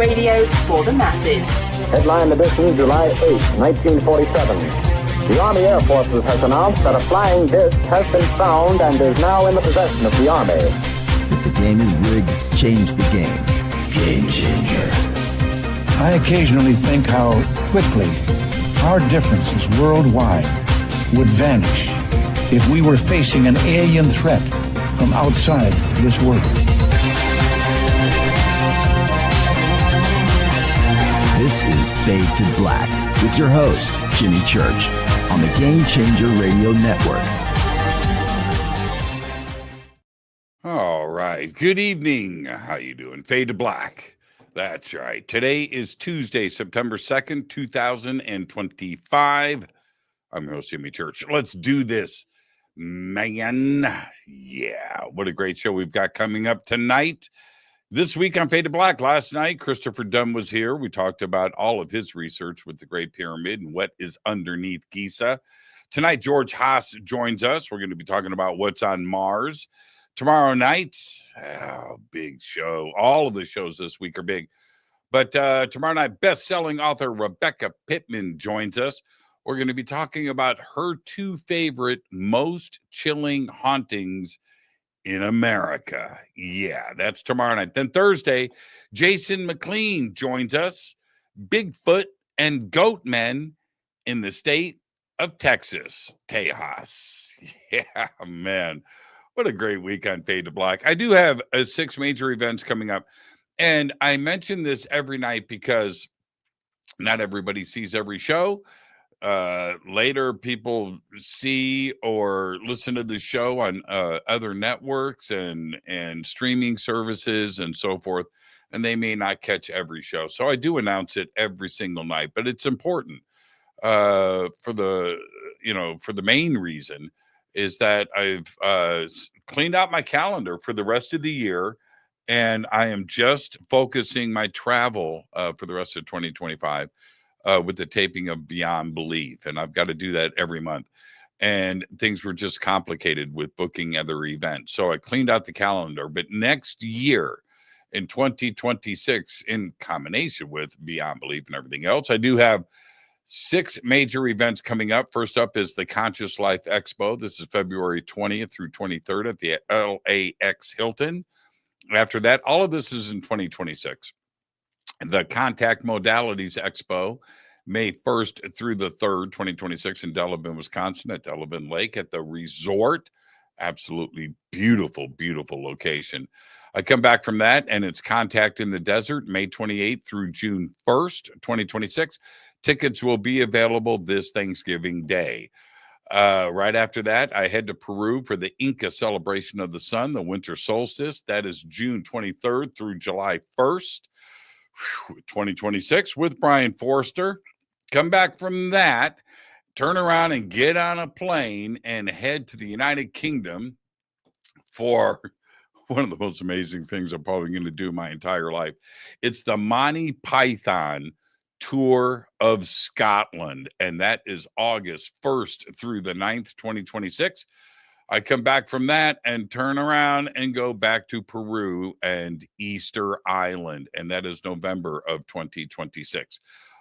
Radio for the masses. Headline edition, July 8, 1947. The Army Air Forces has announced that a flying disc has been found and is now in the possession of the Army. If the game is rigged, change the game. Game changer. I occasionally think how quickly our differences worldwide would vanish if we were facing an alien threat from outside this world. This is Fade to Black with your host, Jimmy Church, on the Game Changer Radio Network. All right. Good evening. How you doing? Fade to Black. That's right. Today is Tuesday, September 2nd, 2025. I'm your host, Jimmy Church. Let's do this, man. Yeah. What a great show we've got coming up tonight. This week on Fade to Black, last night, Christopher Dunn was here. We talked about all of his research with the Great Pyramid and what is underneath Giza. Tonight, George Haas joins us. We're going to be talking about what's on Mars. Tomorrow night, big show. All of the shows this week are big. But tomorrow night, best-selling author Rebecca Pittman joins us. We're going to be talking about her two favorite, most chilling hauntings in America. Yeah, that's tomorrow night. Then Thursday, Jason McLean joins us. Bigfoot and goat men in the state of Texas, Tejas. Yeah, man. What a great week on Fade to Black. I do have 6 major events coming up. And I mention this every night because not everybody sees every show. Later, people see or listen to the show on other networks and streaming services and so forth, and they may not catch every show. So I do announce it every single night, but it's important for the main reason is that I've cleaned out my calendar for the rest of the year, and I am just focusing my travel for the rest of 2025. With the taping of Beyond Belief. And I've got to do that every month. And things were just complicated with booking other events. So I cleaned out the calendar. But next year, in 2026, in combination with Beyond Belief and everything else, I do have 6 major events coming up. First up is the Conscious Life Expo. This is February 20th through 23rd at the LAX Hilton. After that, all of this is in 2026. The Contact Modalities Expo, May 1st through the 3rd, 2026 in Delavan, Wisconsin at Delavan Lake at the resort. Absolutely beautiful, beautiful location. I come back from that and it's Contact in the Desert, May 28th through June 1st, 2026. Tickets will be available this Thanksgiving Day. Right after that, I head to Peru for the Inca Celebration of the Sun, the winter solstice. That is June 23rd through July 1st. 2026 with Brian Forster. Come back from that, turn around and get on a plane and head to the United Kingdom for one of the most amazing things I'm probably going to do my entire life. It's the Monty Python Tour of Scotland, and that is August 1st through the 9th, 2026. I come back from that and turn around and go back to Peru and Easter Island, and that is November of 2026.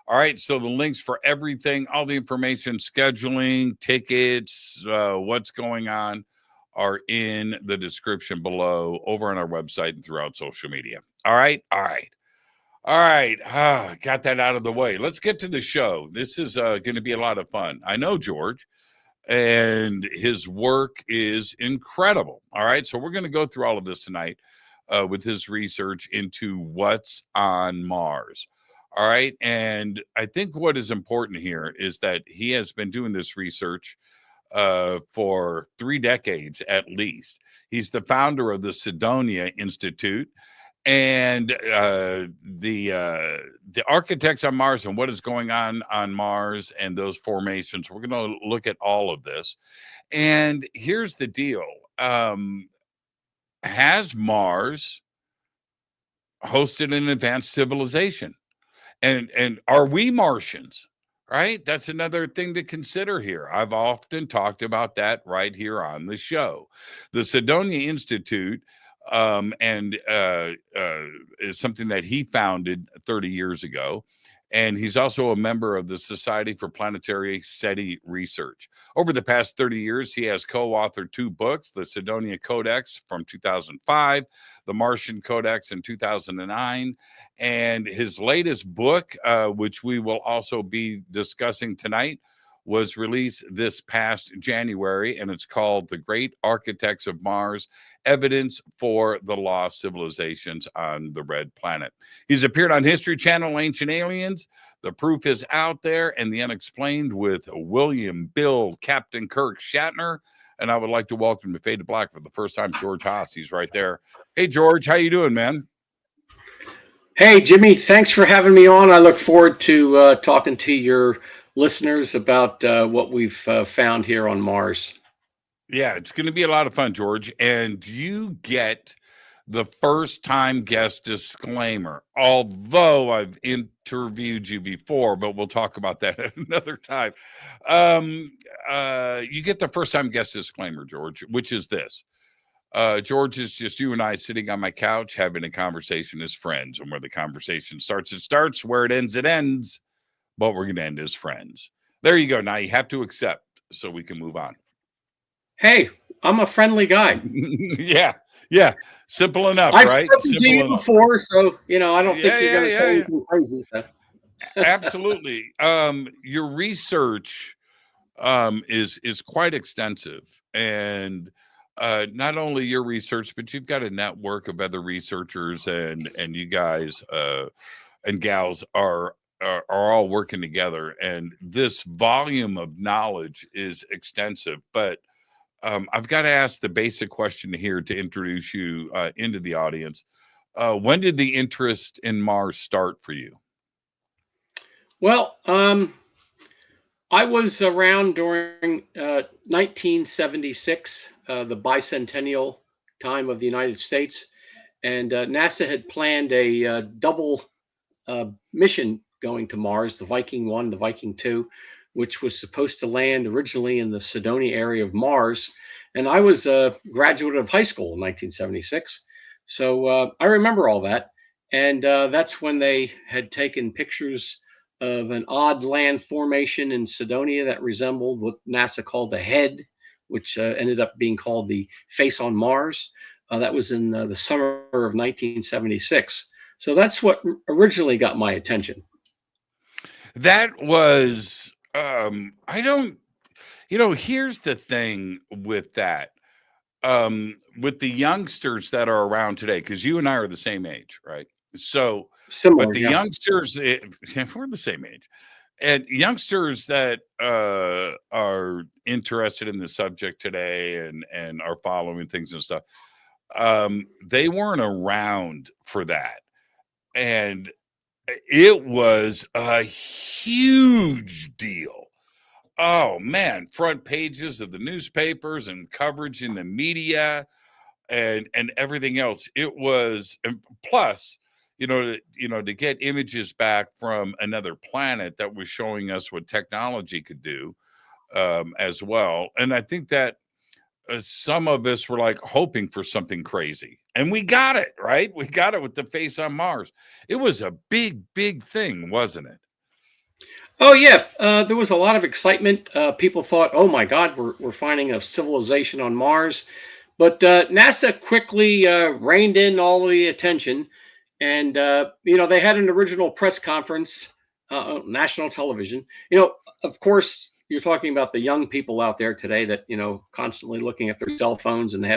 All right, so the links for everything, all the information, scheduling, tickets, what's going on are in the description below over on our website and throughout social media. All right. Got that out of the way. Let's get to the show. This is going to be a lot of fun. I know George. And his work is incredible. All right. So we're going to go through all of this tonight with his research into what's on Mars. All right. And I think what is important here is that he has been doing this research for 3 decades at least. He's the founder of the Cydonia Institute. And the architects on Mars and what is going on Mars and those formations. We're going to look at all of this. And here's the deal. Has Mars hosted an advanced civilization? And are we Martians? Right? That's another thing to consider here. I've often talked about that right here on the show. The Cydonia Institute and is something that he founded 30 years ago. And he's also a member of the Society for Planetary SETI Research. Over the past 30 years, he has co-authored 2 books, the Cydonia Codex from 2005, the Martian Codex in 2009, and his latest book, which we will also be discussing tonight, was released this past January, and it's called The Great Architects of Mars, Evidence for the Lost Civilizations on the Red Planet. He's appeared on History Channel, Ancient Aliens, The Proof is Out There, and The Unexplained with William Bill Captain Kirk Shatner. And I would like to welcome to Fade to Black for the first time, George Haas. He's right there. Hey, George, how you doing, man? Hey, Jimmy, thanks for having me on. I look forward to talking to your listeners about what we've found here on Mars. Yeah, it's going to be a lot of fun, George. And you get the first time guest disclaimer, although I've interviewed you before, but we'll talk about that at another time. You get the first time guest disclaimer, George, which is this. George, is just you and I sitting on my couch having a conversation as friends. And where the conversation starts, it starts. Where it ends. But we're going to end as friends. There you go. Now you have to accept so we can move on. Hey, I'm a friendly guy. Yeah. Simple enough, I've right? spoken to you before, so, I don't think you're going to say anything crazy. So. Absolutely. Your research is quite extensive. And not only your research, but you've got a network of other researchers, and you guys and gals are all working together, and this volume of knowledge is extensive. But I've got to ask the basic question here to introduce you into the audience. When did the interest in Mars start for you? Well, I was around during 1976, the bicentennial time of the United States, and NASA had planned a double mission going to Mars, the Viking 1, the Viking 2, which was supposed to land originally in the Cydonia area of Mars. And I was a graduate of high school in 1976. So I remember all that. And that's when they had taken pictures of an odd land formation in Cydonia that resembled what NASA called a head, which ended up being called the face on Mars. That was in the summer of 1976. So that's what originally got my attention. That was, here's the thing with that, with the youngsters that are around today, because you and I are the same age, right? So, similar, but the youngsters, we're the same age, and youngsters that are interested in the subject today and are following things and stuff, they weren't around for that. And it was a huge deal. Oh man, front pages of the newspapers and coverage in the media and everything else. It was, and plus, to get images back from another planet that was showing us what technology could do as well. And I think that some of us were like hoping for something crazy, and we got it, right? We got it with the face on Mars. It was a big thing, wasn't it? Oh yeah, there was a lot of excitement. People thought, "Oh my God, we're finding a civilization on Mars," but NASA quickly reined in all the attention, and they had an original press conference, national television. Of course, you're talking about the young people out there today that constantly looking at their cell phones, and they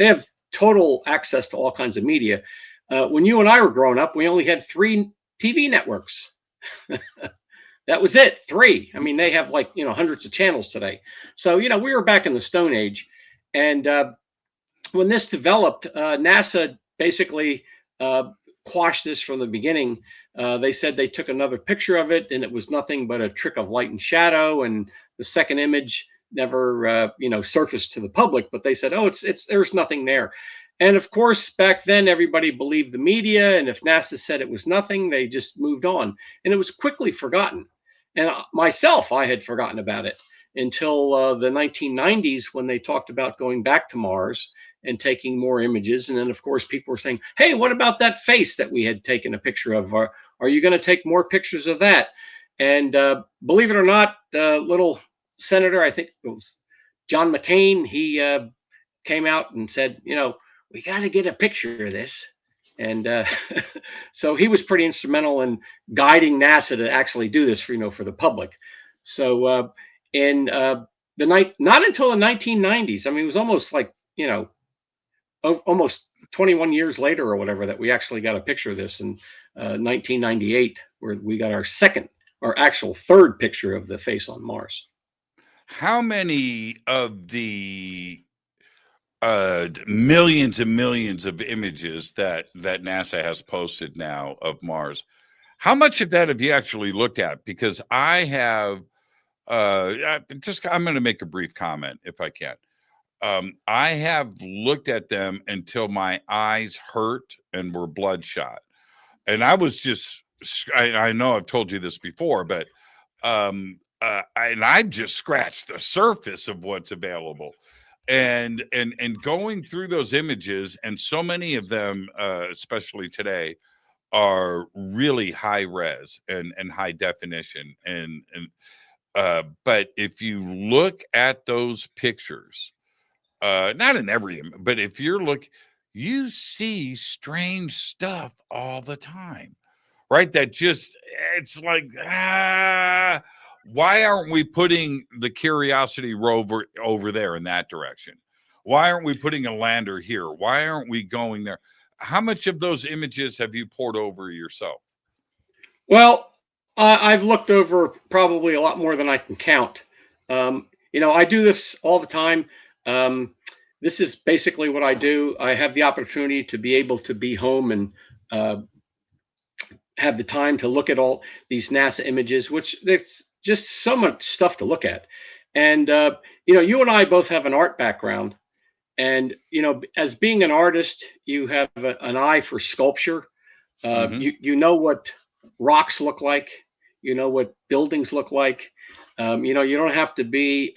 have total access to all kinds of media. When you and I were growing up, we only had 3 TV networks. That was it, 3. I mean, they have hundreds of channels today. So, we were back in the Stone Age. And when this developed, NASA basically quashed this from the beginning. They said they took another picture of it, and it was nothing but a trick of light and shadow. And the second image never, surfaced to the public. But they said, oh, there's nothing there. And of course, back then, everybody believed the media. And if NASA said it was nothing, they just moved on. And it was quickly forgotten. And myself, I had forgotten about it until the 1990s when they talked about going back to Mars. and taking more images. And then, of course, people were saying, hey, what about that face that we had taken a picture of? Are you going to take more pictures of that? And believe it or not, the little senator, I think it was John McCain, he came out and said, we got to get a picture of this. And so he was pretty instrumental in guiding NASA to actually do this for the public. So not until the 1990s, I mean, it was almost like, almost 21 years later or whatever, that we actually got a picture of this in 1998, where we got our actual third picture of the face on Mars. How many of the millions and millions of images that NASA has posted now of Mars, how much of that have you actually looked at? Because I have, I'm going to make a brief comment if I can. I have looked at them until my eyes hurt and were bloodshot. And I was just, I know I've told you this before, but I've just scratched the surface of what's available. And going through those images, and so many of them, especially today, are really high res and high definition. But if you look at those pictures, not in every, but if you see strange stuff all the time, right? That just, it's like, why aren't we putting the Curiosity rover over there in that direction? Why aren't we putting a lander here? Why aren't we going there? How much of those images have you poured over yourself? Well, I've looked over probably a lot more than I can count. I do this all the time. This is basically what I do. I have the opportunity to be able to be home and have the time to look at all these NASA images, which there's just so much stuff to look at. And, you and I both have an art background. And, as being an artist, you have an eye for sculpture. You know what rocks look like. You know what buildings look like. You don't have to be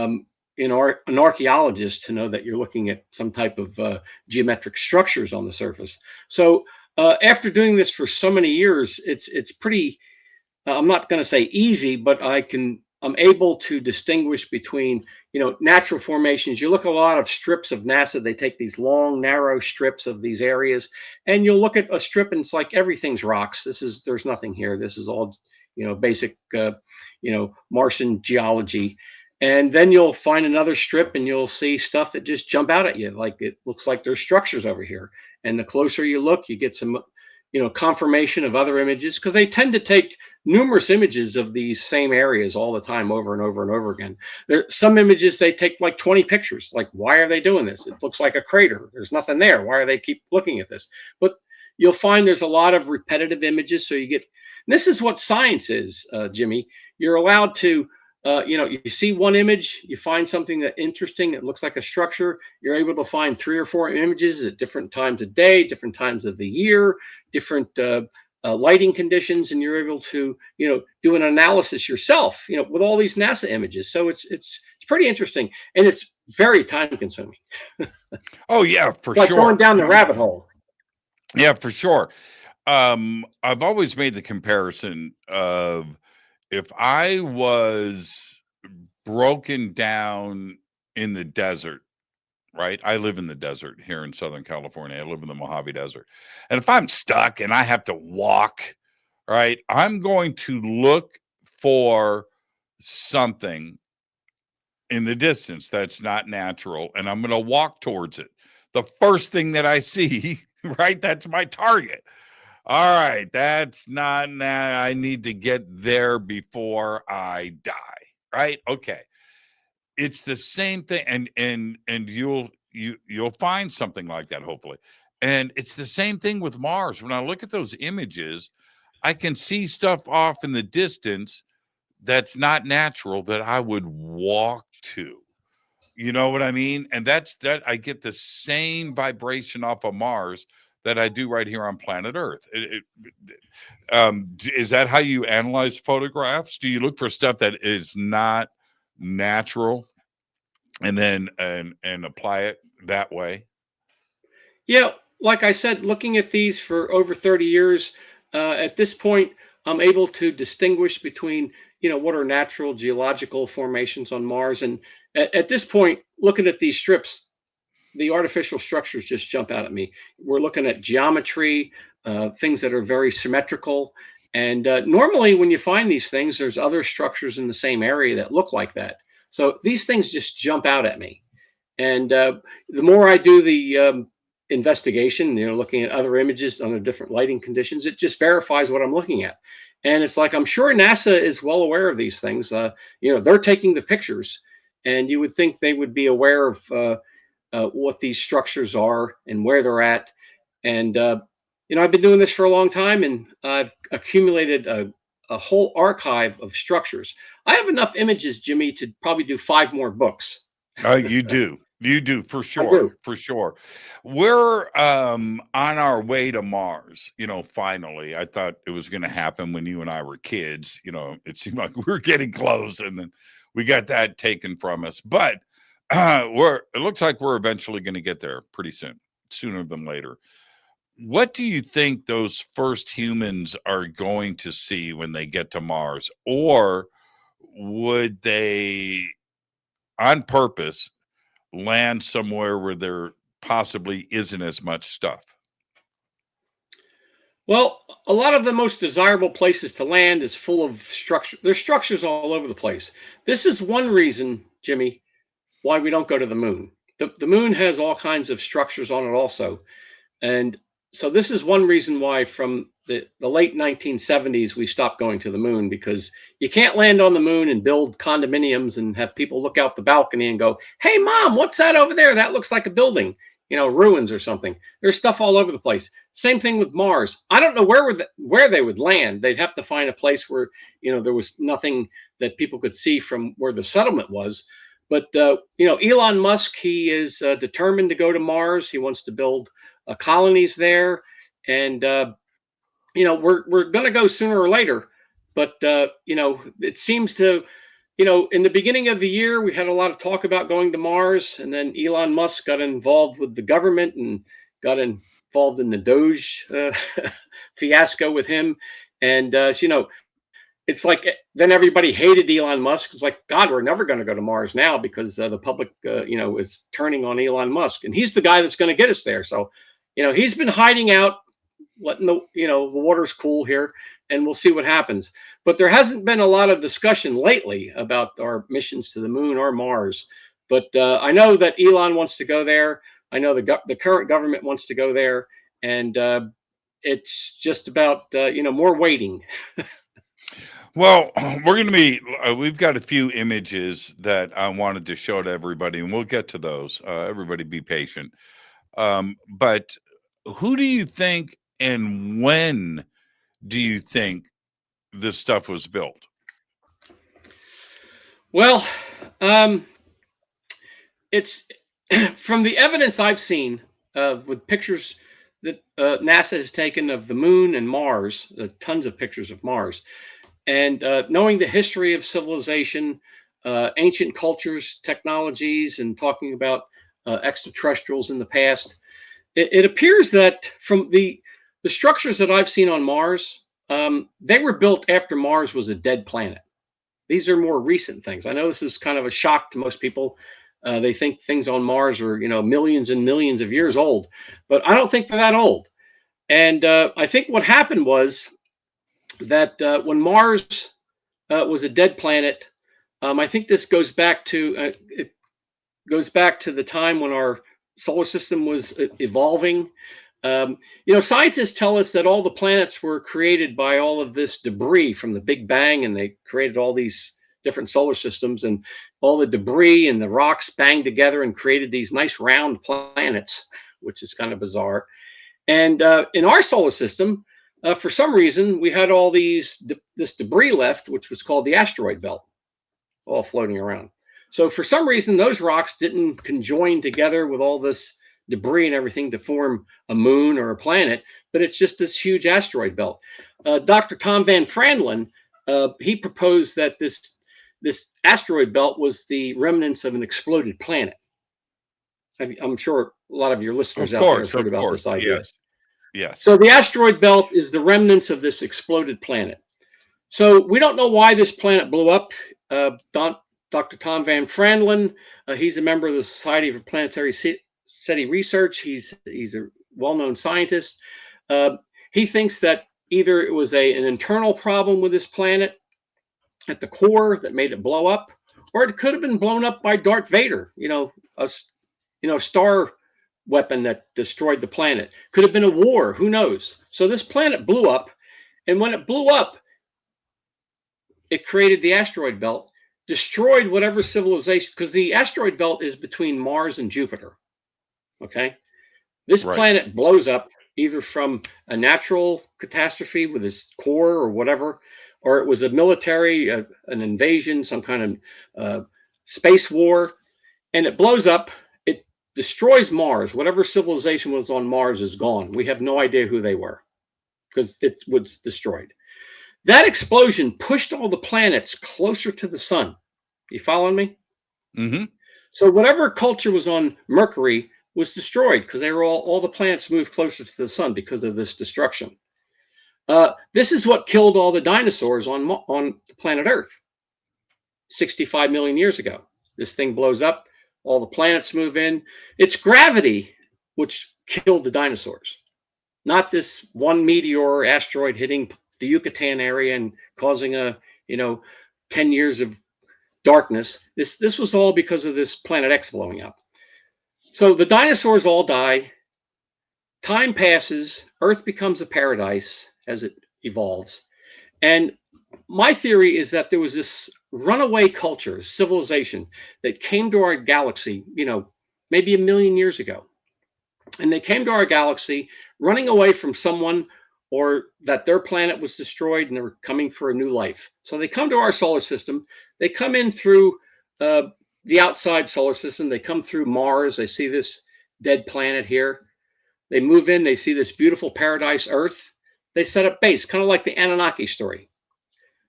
an archaeologist to know that you're looking at some type of geometric structures on the surface. So after doing this for so many years, it's pretty, I'm not going to say easy, but I'm able to distinguish between, natural formations. You look at a lot of strips of NASA, they take these long, narrow strips of these areas, and you'll look at a strip and it's like everything's rocks. There's nothing here. This is all, basic, Martian geology. And then you'll find another strip and you'll see stuff that just jump out at you. Like it looks like there's structures over here. And the closer you look, you get some, confirmation of other images, because they tend to take numerous images of these same areas all the time, over and over and over again. Some images, they take like 20 pictures. Like, why are they doing this? It looks like a crater. There's nothing there. Why are they keep looking at this? But you'll find there's a lot of repetitive images. So this is what science is, Jimmy. You're allowed to, you see one image, you find something that interesting, it looks like a structure, you're able to find 3 or 4 images at different times of day, different times of the year, different lighting conditions, and you're able to, do an analysis yourself, with all these NASA images. So it's pretty interesting, and it's very time consuming. Oh yeah, for like sure. Going down the rabbit hole. Yeah, for sure. I've always made the comparison of, if I was broken down in the desert, right? I live in the desert here in Southern California. I live in the Mojave Desert. And if I'm stuck and I have to walk, right, I'm going to look for something in the distance that's not natural, and I'm going to walk towards it. The first thing that I see, right, that's my target. All right, that's not, I need to get there before I die, right? Okay. It's the same thing, and you'll find something like that, hopefully. And it's the same thing with Mars. When I look at those images, I can see stuff off in the distance that's not natural that I would walk to. You know what I mean? And that I get the same vibration off of Mars that I do right here on planet Earth. Is that how you analyze photographs? Do you look for stuff that is not natural and then and apply it that way? Yeah, like I said, looking at these for over 30 years, at this point, I'm able to distinguish between, what are natural geological formations on Mars. And at this point, looking at these strips, the artificial structures just jump out at me. We're looking at geometry, things that are very symmetrical. And normally when you find these things, there's other structures in the same area that look like that. So these things just jump out at me. And the more I do the investigation, looking at other images under different lighting conditions, it just verifies what I'm looking at. And it's like, I'm sure NASA is well aware of these things. They're taking the pictures, and you would think they would be aware of what these structures are and where they're at. And, I've been doing this for a long time, and I've accumulated a whole archive of structures. I have enough images, Jimmy, to probably do 5 more books. You do. You do, for sure. For sure. We're on our way to Mars, finally. I thought it was going to happen when you and I were kids. It seemed like we were getting close, and then we got that taken from us. But it looks like we're eventually going to get there pretty soon, sooner than later. What do you think those first humans are going to see when they get to Mars? Or would they, on purpose, land somewhere where there possibly isn't as much stuff? Well, a lot of the most desirable places to land is full of structure. There's structures all over the place. This is one reason, Jimmy, why we don't go to the moon. The moon has all kinds of structures on it also. And so this is one reason why from the late 1970s, we stopped going to the moon, because you can't land on the moon and build condominiums and have people look out the balcony and go, "Hey, Mom, what's that over there? That looks like a building, ruins or something." There's stuff all over the place. Same thing with Mars. I don't know where they would land. They'd have to find a place where, there was nothing that people could see from where the settlement was. But, Elon Musk, he is determined to go to Mars. He wants to build colonies there. And, we're going to go sooner or later. But, it seems to, in the beginning of the year, we had a lot of talk about going to Mars. And then Elon Musk got involved with the government and got involved in the Doge fiasco with him. And, it's like then everybody hated Elon Musk. It's like, God, we're never going to go to Mars now because the public, is turning on Elon Musk. And he's the guy that's going to get us there. So, he's been hiding out, letting the waters cool here, and we'll see what happens. But there hasn't been a lot of discussion lately about our missions to the moon or Mars. But I know that Elon wants to go there. I know the current government wants to go there. And it's just about, more waiting. Well, we've got a few images that I wanted to show to everybody, and we'll get to those. Everybody be patient. But who do you think and when do you think this stuff was built? Well, it's from the evidence I've seen with pictures that NASA has taken of the moon and Mars, tons of pictures of Mars. And knowing the history of civilization, ancient cultures, technologies, and talking about extraterrestrials in the past, it appears that from the structures that I've seen on Mars, they were built after Mars was a dead planet. These are more recent things. I know this is kind of a shock to most people. They think things on Mars are, millions and millions of years old, but I don't think they're that old. And I think what happened was that when Mars was a dead planet, I think this goes back to the time when our solar system was evolving. Scientists tell us that all the planets were created by all of this debris from the Big Bang, and they created all these different solar systems, and all the debris and the rocks banged together and created these nice round planets, which is kind of bizarre. And in our solar system, for some reason, we had all this debris left, which was called the asteroid belt, all floating around. So for some reason, those rocks didn't conjoin together with all this debris and everything to form a moon or a planet, but it's just this huge asteroid belt. Dr. Tom Van Franlin, he proposed that this asteroid belt was the remnants of an exploded planet. I'm sure a lot of your listeners Of out there course, have heard of about course. this idea. Yes. Yes. So the asteroid belt is the remnants of this exploded planet. So we don't know why this planet blew up. Dr. Tom Van Franlin, he's a member of the Society for Planetary SETI Research. He's a well-known scientist. He thinks that either it was an internal problem with this planet at the core that made it blow up, or it could have been blown up by Darth Vader, a star weapon that destroyed the planet. Could have been a war, who knows? So this planet blew up, and when it blew up, it created the asteroid belt, destroyed whatever civilization, because the asteroid belt is between Mars and Jupiter. Okay? This planet blows up either from a natural catastrophe with its core or whatever, or it was a military, an invasion, some kind of space war, and it blows up. It destroys Mars. Whatever civilization was on Mars is gone. We have no idea who they were because it was destroyed. That explosion pushed all the planets closer to the sun. You following me? Mm-hmm. So whatever culture was on Mercury was destroyed because they were all the planets moved closer to the sun because of this destruction. This is what killed all the dinosaurs on the planet Earth 65 million years ago. This thing blows up, all the planets move in. It's gravity which killed the dinosaurs, not this one meteor or asteroid hitting the Yucatan area and causing 10 years of darkness. This was all because of this planet X blowing up. So the dinosaurs all die. Time passes. Earth becomes a paradise as it evolves. And my theory is that there was this runaway culture, civilization that came to our galaxy, maybe 1 million years ago. And they came to our galaxy running away from someone, or that their planet was destroyed and they were coming for a new life. So they come to our solar system. They come in through the outside solar system. They come through Mars. They see this dead planet here. They move in. They see this beautiful paradise Earth. They set up base, kind of like the Anunnaki story.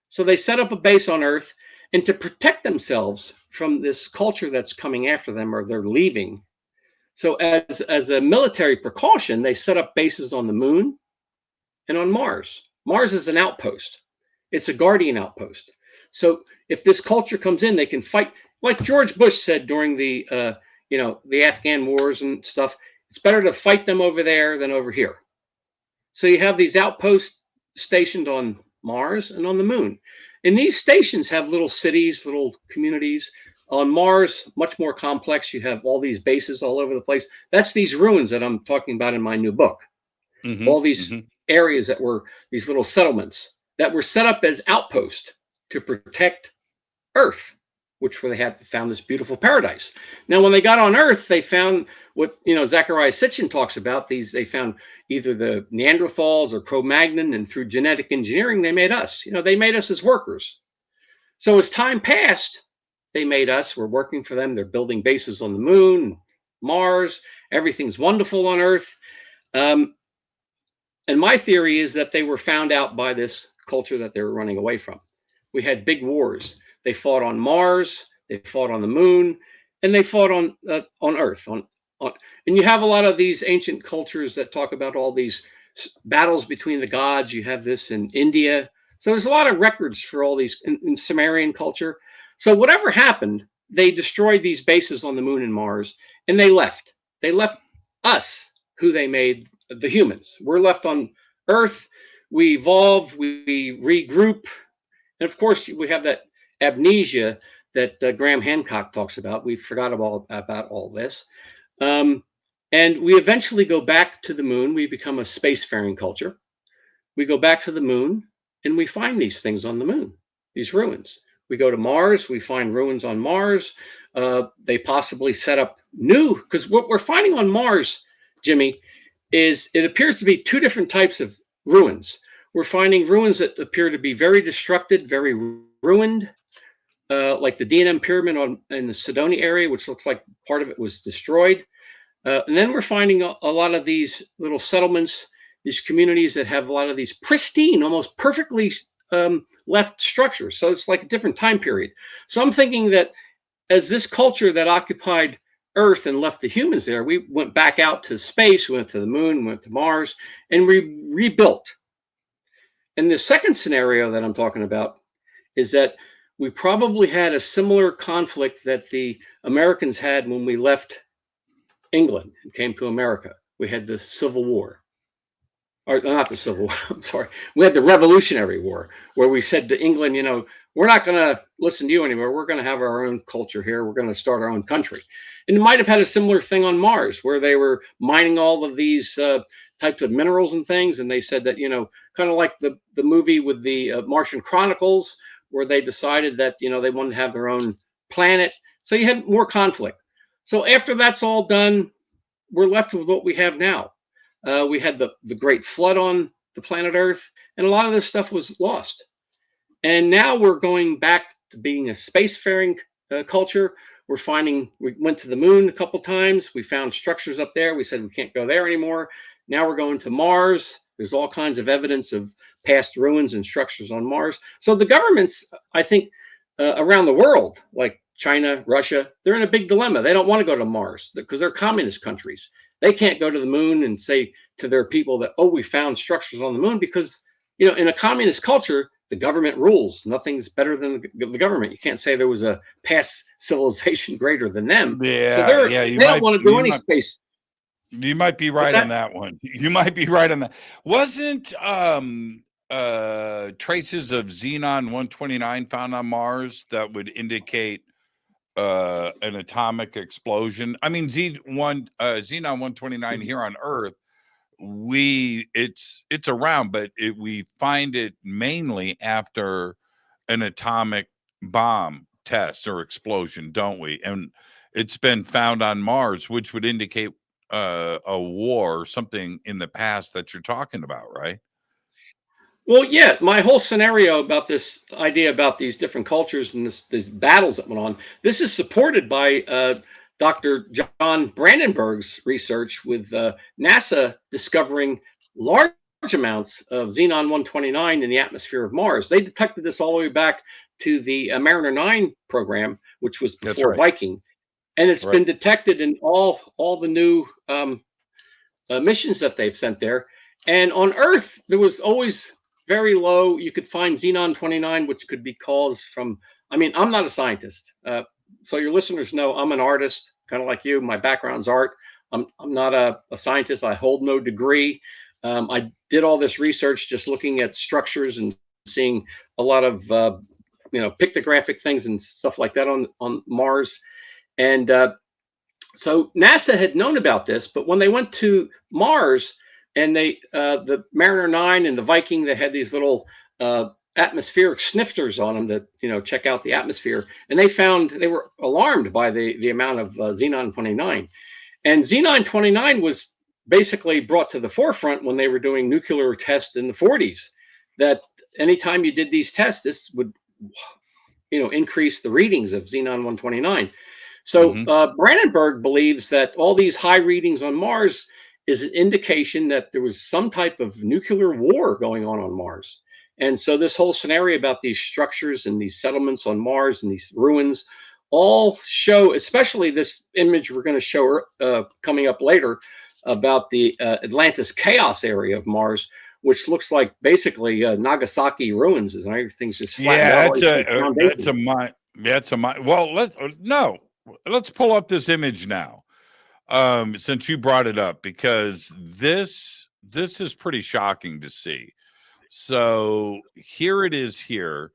So they set up a base on Earth, and to protect themselves from this culture that's coming after them, or they're leaving. So as a military precaution, they set up bases on the moon and on Mars. Mars is an outpost. It's a guardian outpost. So if this culture comes in, they can fight. Like George Bush said during the Afghan wars and stuff, it's better to fight them over there than over here. So you have these outposts stationed on Mars and on the moon. And these stations have little cities, little communities. On Mars, much more complex. You have all these bases all over the place. That's these ruins that I'm talking about in my new book. Mm-hmm, all these areas that were these little settlements that were set up as outposts to protect Earth, which where they had found this beautiful paradise. Now, when they got on Earth, they found what Zechariah Sitchin talks about. They found either the Neanderthals or Cro-Magnon, and through genetic engineering, they made us. They made us as workers. So as time passed, they made us. We're working for them. They're building bases on the moon, Mars. Everything's wonderful on Earth. And my theory is that they were found out by this culture that they were running away from. We had big wars. They fought on Mars, they fought on the moon, and they fought on Earth. And you have a lot of these ancient cultures that talk about all these battles between the gods. You have this in India. So there's a lot of records for all these in Sumerian culture. So whatever happened, they destroyed these bases on the moon and Mars, and they left. They left us, who they made, the humans. We're left on Earth. We evolve, we regroup. And of course, we have that amnesia that Graham Hancock talks about. We forgot about all this. And we eventually go back to the moon. We become a spacefaring culture. We go back to the moon, and we find these things on the moon, these ruins. We go to Mars. We find ruins on Mars. They possibly set up new, because what we're finding on Mars, Jimmy, is it appears to be two different types of ruins. We're finding ruins that appear to be very destructed, very ruined, like the D&M pyramid in the Cydonia area, which looks like part of it was destroyed. And then we're finding a lot of these little settlements, these communities that have a lot of these pristine, almost perfectly left structures. So it's like a different time period. So I'm thinking that as this culture that occupied Earth and left the humans there. We went back out to space, we went to the moon, went to Mars, and we rebuilt. And the second scenario that I'm talking about is that we probably had a similar conflict that the Americans had when we left England and came to America. We had the Civil War. Or not the Civil War, I'm sorry. We had the Revolutionary War, where we said to England, you know, we're not going to listen to you anymore. We're going to have our own culture here. We're going to start our own country. And it might have had a similar thing on Mars, where they were mining all of these types of minerals and things. And they said that, you know, kind of like the movie with the Martian Chronicles, where they decided that, you know, they wanted to have their own planet. So you had more conflict. So after that's all done, we're left with what we have now. We had the Great Flood on the planet Earth, and a lot of this stuff was lost. And now we're going back to being a spacefaring culture. We went to the moon a couple times. We found structures up there. We said we can't go there anymore. Now we're going to Mars. There's all kinds of evidence of past ruins and structures on Mars. So the governments, I think, around the world, like China, Russia, they're in a big dilemma. They don't want to go to Mars because they're communist countries. They can't go to the moon and say to their people that, oh, we found structures on the moon, because, you know, in a communist culture, the government rules. Nothing's better than the government. You can't say there was a past civilization greater than them. Yeah, so yeah. They don't want to do any space. You might be right on that one. You might be right on that. Wasn't traces of Xenon 129 found on Mars that would indicate an atomic explosion? I mean, Xenon 129 here on Earth, it's around, but we find it mainly after an atomic bomb test or explosion, don't we? And it's been found on Mars, which would indicate a war or something in the past that you're talking about, right? Well, yeah, my whole scenario about this idea about these different cultures and these battles that went on, this is supported by Dr. John Brandenburg's research with NASA discovering large amounts of Xenon 129 in the atmosphere of Mars. They detected this all the way back to the Mariner 9 program, which was before Viking. And it's been detected in all the new missions that they've sent there. And on Earth, there was always very low. You could find Xenon 29, which could be caused from, I mean, I'm not a scientist. So your listeners know I'm an artist, kind of like you. My background's art. I'm not a scientist. I hold no degree. I did all this research just looking at structures and seeing a lot of, pictographic things and stuff like that on Mars. And so NASA had known about this, but when they went to Mars and the Mariner 9 and the Viking, they had these little atmospheric snifters on them that, check out the atmosphere. And they were alarmed by the amount of Xenon 29. And Xenon 29 was basically brought to the forefront when they were doing nuclear tests in the 40s, that anytime you did these tests, this would, increase the readings of Xenon 129. So Brandenburg believes that all these high readings on Mars is an indication that there was some type of nuclear war going on Mars. And so this whole scenario about these structures and these settlements on Mars and these ruins all show, especially this image we're going to show coming up later about the Atlantis Chaos area of Mars, which looks like basically Nagasaki ruins, and everything's just flattened out. That's a mind. Well, let's pull up this image now, since you brought it up, because this is pretty shocking to see. So here it is here,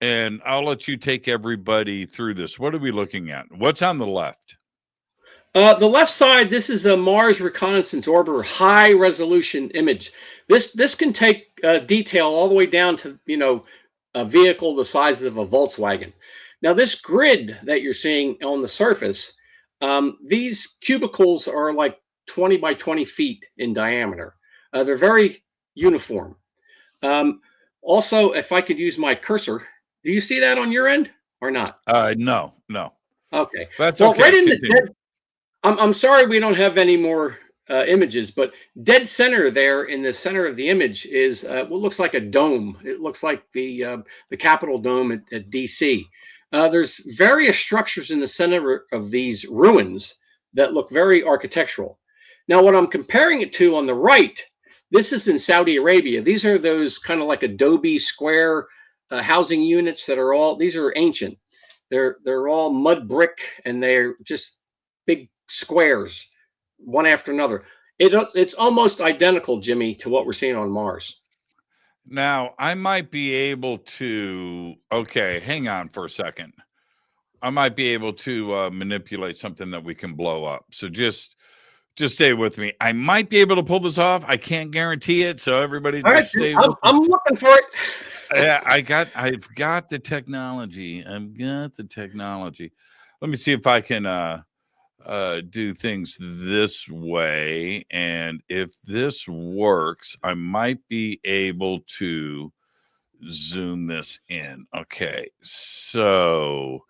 and I'll let you take everybody through this. What are we looking at? What's on the left? The left side, this is a Mars Reconnaissance Orbiter high resolution image. This can take detail all the way down to, a vehicle the size of a Volkswagen. Now, this grid that you're seeing on the surface, these cubicles are like 20 by 20 feet in diameter. They're very uniform. Also, if I could use my cursor, do you see that on your end or not? No. Okay. That's well, okay. Right in the dead, I'm sorry we don't have any more images, but dead center there in the center of the image is what looks like a dome. It looks like the Capitol Dome at DC. There's various structures in the center of these ruins that look very architectural. Now, what I'm comparing it to on the right, this is in Saudi Arabia. These are those kind of like adobe square housing units that are all, these are ancient. They're all mud brick, and they're just big squares, one after another. It's almost identical, Jimmy, to what we're seeing on Mars. Now, I might be able to, okay, hang on for a second. I might be able to manipulate something that we can blow up. So just stay with me. I might be able to pull this off. I can't guarantee it. So everybody just stay with me. I'm looking for it. Yeah, I've got the technology. I've got the technology. Let me see if I can do things this way. And if this works, I might be able to zoom this in. Okay, so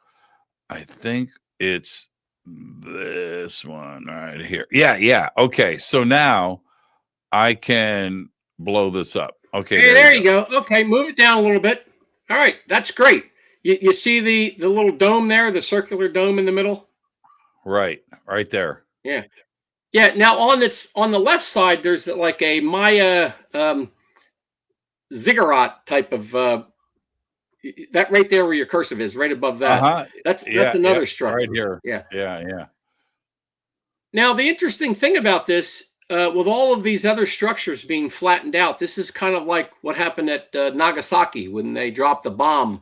I think it's this one right here. Yeah. Okay, so now I can blow this up. Okay, Hey, there you go. Okay, move it down a little bit. All right, that's great. You see the little dome there, the circular dome in the middle? Right there. Yeah. Now on the left side, there's like a Maya ziggurat type of that right there where your cursor is, right above that. That's another structure right here. Yeah. Now the interesting thing about this, with all of these other structures being flattened out, this is kind of like what happened at Nagasaki when they dropped the bomb,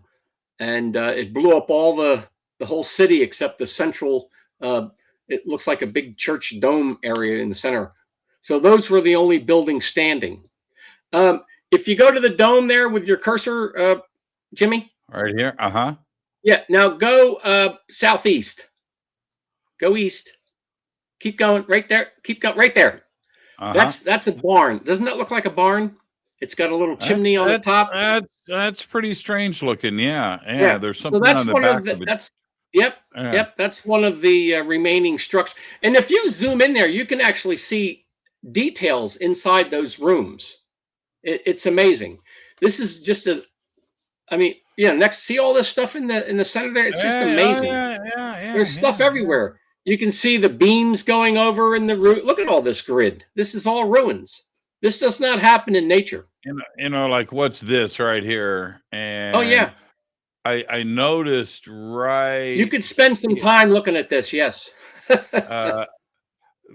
and it blew up all the whole city except the central. It looks like a big church dome area in the center. So those were the only buildings standing. If you go to the dome there with your cursor, Jimmy. Right here. Yeah. Now go southeast. Go east. Keep going right there. Keep going right there. That's a barn. Doesn't that look like a barn? It's got a little chimney on the top. That's pretty strange looking. Yeah. There's something on the back of it. Yep. That's one of the remaining structures. And if you zoom in there, you can actually see details inside those rooms. It's amazing. This is just see all this stuff in the center there. It's just amazing. Yeah. There's stuff everywhere. You can see the beams going over in the roof. Look at all this grid. This is all ruins. This does not happen in nature. Like what's this right here? And oh yeah. I noticed right. You could spend some time looking at this. Yes. The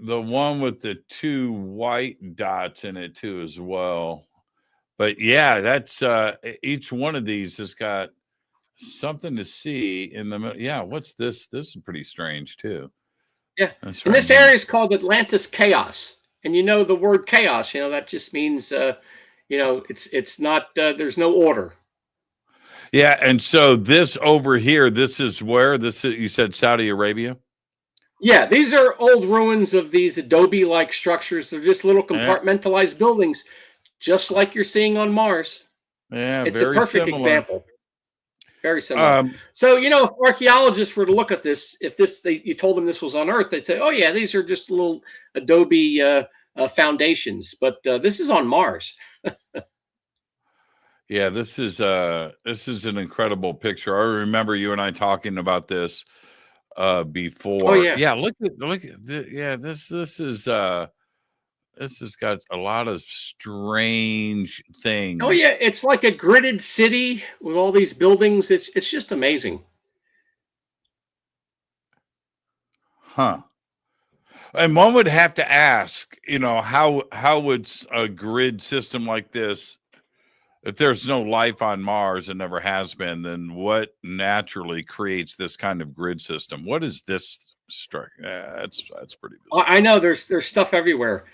one with the two white dots in it too as well. But yeah, that's each one of these has got something to see in the middle. Yeah, what's this? This is pretty strange too. Yeah. And this area is called Atlantis Chaos. And the word chaos, that just means it's not there's no order. Yeah, and so this over here, this is where you said Saudi Arabia? Yeah, these are old ruins of these adobe-like structures. They're just little compartmentalized buildings, just like you're seeing on Mars. Yeah, it's very a perfect similar. Example. Very similar. So, if archaeologists were to look at this, you told them this was on Earth, they'd say, "Oh yeah, these are just little adobe foundations." But this is on Mars. Yeah, this is an incredible picture. I remember you and I talking about this before. Oh yeah. Yeah, look at this has got a lot of strange things. Oh yeah, it's like a gridded city with all these buildings. It's just amazing. Huh. And one would have to ask, how would a grid system like this, if there's no life on Mars and never has been, then what naturally creates this kind of grid system? What is this structure? That's pretty bizarre. I know there's stuff everywhere.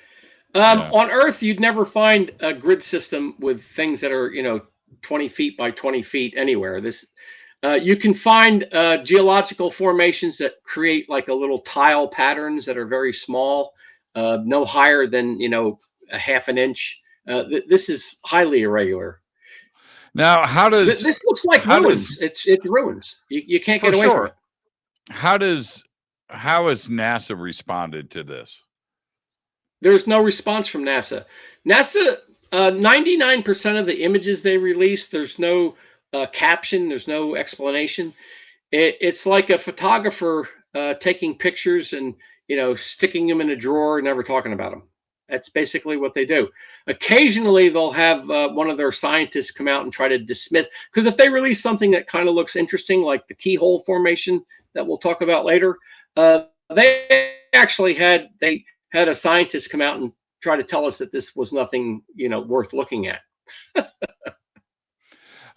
On Earth, you'd never find a grid system with things that are 20 feet by 20 feet anywhere. You can find geological formations that create like a little tile patterns that are very small, no higher than a half an inch. This is highly irregular. Now, how does this looks like ruins? It's ruins. You can't get away from it. How has NASA responded to this? There's no response from NASA. NASA, 99% of the images they release, there's no caption, there's no explanation. It's like a photographer taking pictures, and sticking them in a drawer, never talking about them. That's basically what they do. Occasionally, they'll have one of their scientists come out and try to dismiss, because if they release something that kind of looks interesting, like the Keyhole formation that we'll talk about later, they actually had a scientist come out and try to tell us that this was nothing, worth looking at.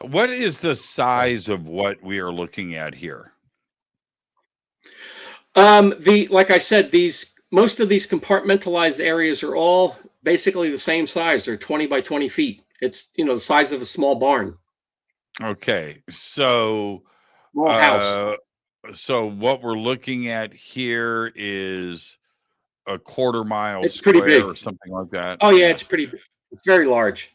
What is the size of what we are looking at here? Like I said, most of these compartmentalized areas are all basically the same size. They're 20 by 20 feet. It's the size of a small barn. Okay, so Small house. So what we're looking at here is a quarter-mile It's pretty square big. or something like that. Oh yeah, it's pretty big. It's very large.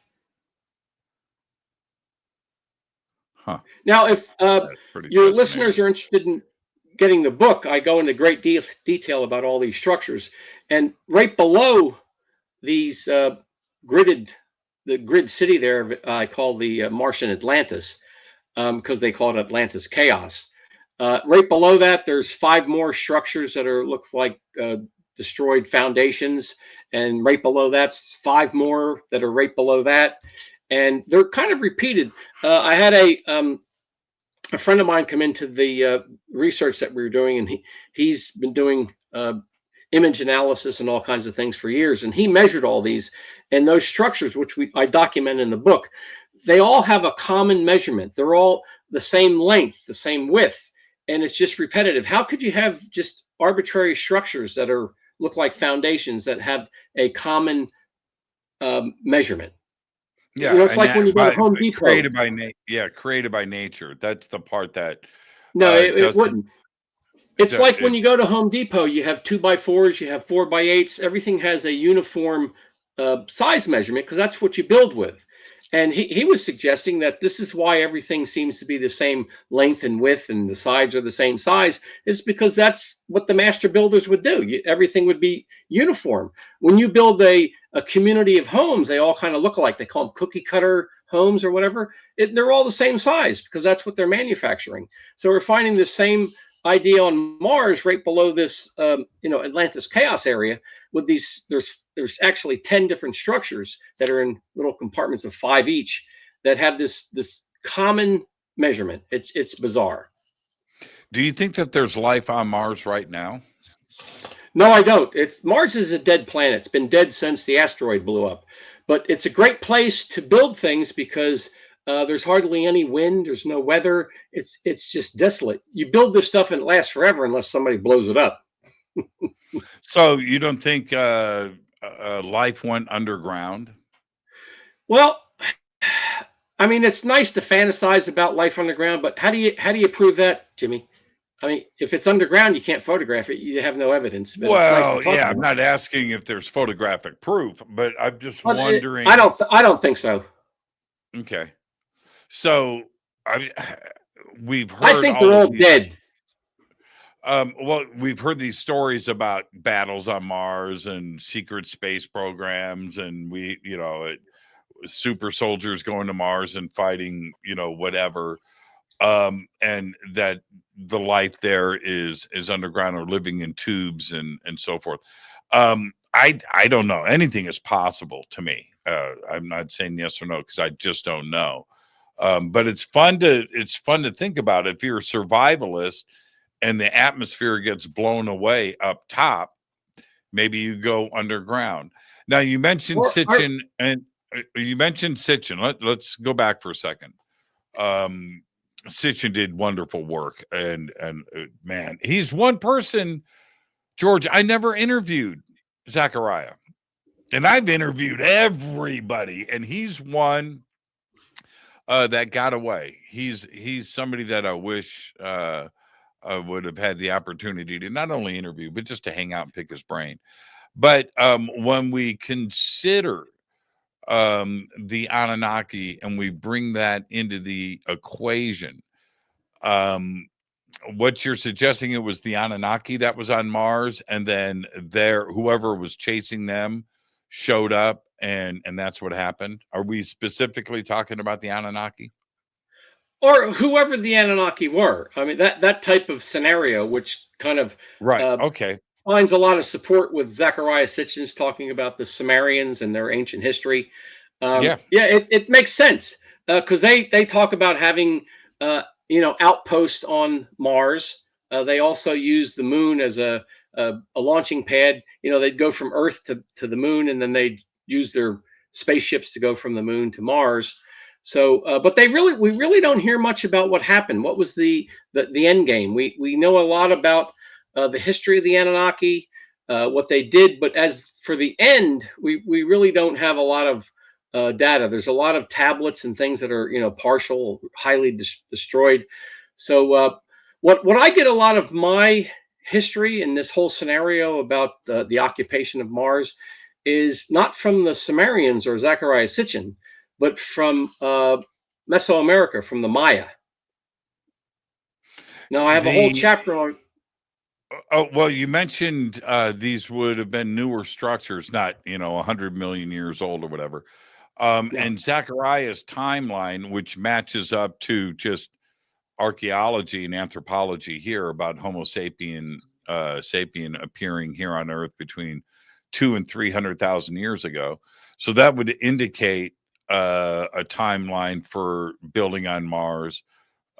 Huh. Now, if Pretty your fascinating. listeners are interested in getting the book, I go into great detail about all these structures. And right below these the grid city there, I call the Martian Atlantis, because they call it Atlantis Chaos. Right below that, there's 5 more structures that look like destroyed foundations. And right below that's 5 more that are right below that. And they're kind of repeated. I had a friend of mine come into the research that we were doing, and he's been doing image analysis and all kinds of things for years, and he measured all these, and those structures, which I document in the book, they all have a common measurement. They're all the same length, the same width, and it's just repetitive. How could you have just arbitrary structures that look like foundations that have a common measurement? Yeah, it's like when you go to Home Depot. Created by nature. That's the part that no, it wouldn't. It's like when you go to Home Depot, you have 2x4s, you have 4x8s. Everything has a uniform size measurement because that's what you build with. And he was suggesting that this is why everything seems to be the same length and width, and the sides are the same size, is because that's what the master builders would do. Everything would be uniform. When you build a community of homes, they all kind of look alike. They call them cookie cutter homes or whatever. They're all the same size because that's what they're manufacturing. So we're finding the same idea on Mars right below this Atlantis Chaos area with these. There's actually 10 different structures that are in little compartments of 5 each that have this common measurement. It's bizarre. Do you think that there's life on Mars right now? No, I don't. Mars is a dead planet. It's been dead since the asteroid blew up. But it's a great place to build things because there's hardly any wind. There's no weather. It's just desolate. You build this stuff and it lasts forever unless somebody blows it up. So you don't think life went underground? Well, I mean, it's nice to fantasize about life underground, but how do you prove that, Jimmy? I mean, if it's underground, you can't photograph it. You have no evidence. Well, it's nice yeah, I'm not asking if there's photographic proof, but I'm just wondering. I don't think so. Okay, so we've heard. I think they're all dead. Well, we've heard these stories about battles on Mars and secret space programs, and super soldiers going to Mars and fighting, whatever, and that the life there is underground or living in tubes and so forth. I don't know. Anything is possible to me. I'm not saying yes or no because I just don't know. But it's fun to think about. If you're a survivalist and the atmosphere gets blown away up top, maybe you go underground. Now you mentioned Sitchin, and you mentioned Sitchin. Let's go back for a second. Sitchin did wonderful work, and man, he's one person, George, I never interviewed Zachariah, and I've interviewed everybody, and he's one that got away. He's somebody that I wish I would have had the opportunity to not only interview, but just to hang out and pick his brain. But when we consider the Anunnaki and we bring that into the equation, what you're suggesting, it was the Anunnaki that was on Mars, and then whoever was chasing them showed up, and that's what happened. Are we specifically talking about the Anunnaki? Or whoever the Anunnaki were. I mean, that type of scenario, which kind of right. Okay. finds a lot of support with Zecharia Sitchin's talking about the Sumerians and their ancient history. Yeah. It makes sense because they talk about having outposts on Mars. They also use the moon as a launching pad. They'd go from Earth to the moon, and then they'd use their spaceships to go from the moon to Mars. So, but we really don't hear much about what happened. What was the end game? We know a lot about the history of the Anunnaki, what they did, but as for the end, we really don't have a lot of data. There's a lot of tablets and things that are partial, highly destroyed. So what I get a lot of my history in this whole scenario about the occupation of Mars is not from the Sumerians or Zecharia Sitchin, but from Mesoamerica, from the Maya. Now I have a whole chapter on. Oh, well, you mentioned these would have been newer structures, not 100 million years old or whatever. And Zechariah's timeline, which matches up to just archaeology and anthropology here about Homo sapien appearing here on Earth between 200,000 and 300,000 years ago. So that would indicate a timeline for building on Mars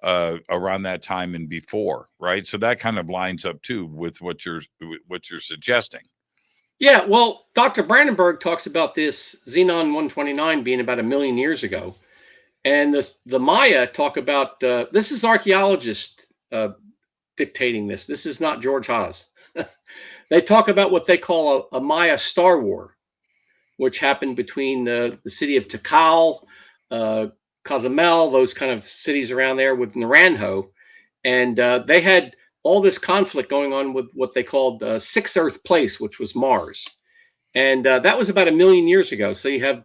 around that time and before, right? So that kind of lines up too with what you're suggesting. Yeah, well, Dr. Brandenburg talks about this Xenon 129 being about 1 million years ago. And the Maya talk about, this is archaeologists dictating this. This is not George Haas. They talk about what they call a Maya Star War, which happened between the city of Tikal, Cozumel, those kind of cities around there with Naranjo. And they had all this conflict going on with what they called Sixth Earth Place, which was Mars. And that was about 1 million years ago. So you have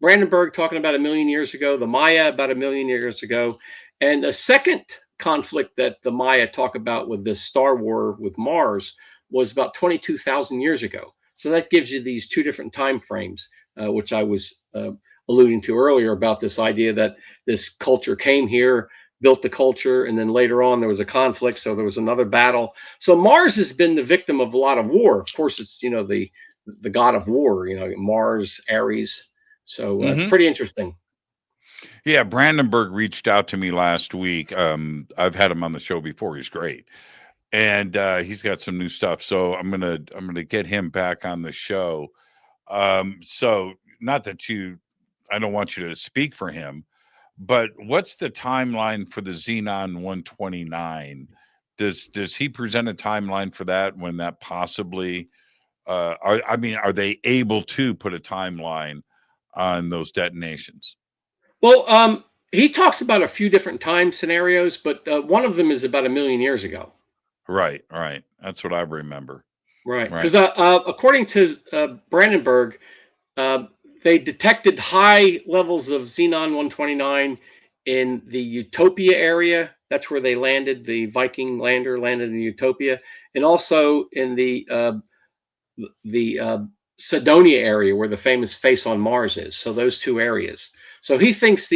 Brandenburg talking about 1 million years ago, the Maya about 1 million years ago. And a second conflict that the Maya talk about with this Star War with Mars was about 22,000 years ago. So that gives you these two different time frames, which I was alluding to earlier about this idea that this culture came here, built the culture, and then later on there was a conflict, so there was another battle. So Mars has been the victim of a lot of war. Of course, it's the god of war, Mars, Ares. So it's pretty interesting. Yeah, Brandenburg reached out to me last week. I've had him on the show before. He's great, and he's got some new stuff. So I'm gonna get him back on the show. So not that I don't want you to speak for him, but what's the timeline for the Xenon 129? Does he present a timeline for that when that possibly? Are they able to put a timeline on those detonations? Well, he talks about a few different time scenarios, but one of them is about 1 million years ago. Right. That's what I remember. Right. Because according to Brandenburg, they detected high levels of Xenon 129 in the Utopia area. That's where they landed. The Viking lander landed in Utopia, and also in the Cydonia area where the famous face on Mars is. So those two areas. So he thinks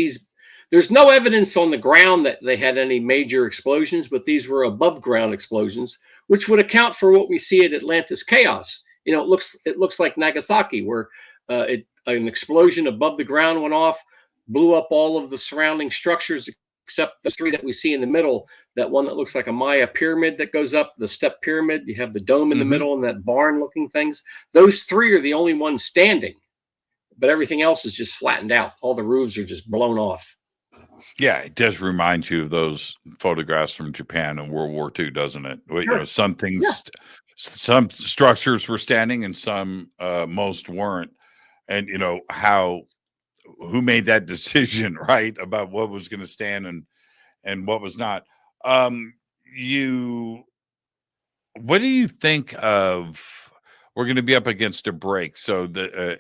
there's no evidence on the ground that they had any major explosions, but these were above ground explosions, which would account for what we see at Atlantis Chaos. It looks like Nagasaki, where an explosion above the ground went off, blew up all of the surrounding structures except the three that we see in the middle. That one that looks like a Maya pyramid that goes up, the step pyramid. You have the dome in the middle and that barn-looking things. Those three are the only ones standing, but everything else is just flattened out. All the roofs are just blown off. Yeah, it does remind you of those photographs from Japan in World War II, doesn't it? Sure. Some things, some structures were standing and some most weren't. And who made that decision, right, about what was going to stand and what was not. What do you think of? We're going to be up against a break, so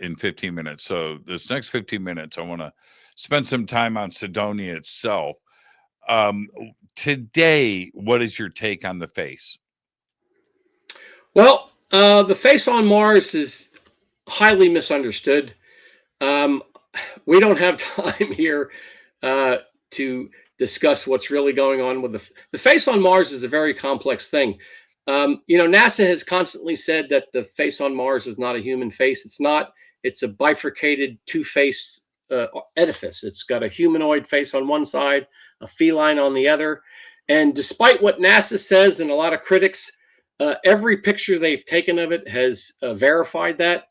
in 15 minutes. So this next 15 minutes, I want to spend some time on Cydonia itself. Today, what is your take on the face? Well, the face on Mars is highly misunderstood. We don't have time here to discuss what's really going on with the face on Mars is a very complex thing. NASA has constantly said that the face on Mars is not a human face. It's not. It's a bifurcated two-face edifice. It's got a humanoid face on one side, a feline on the other. And despite what NASA says and a lot of critics, every picture they've taken of it has verified that.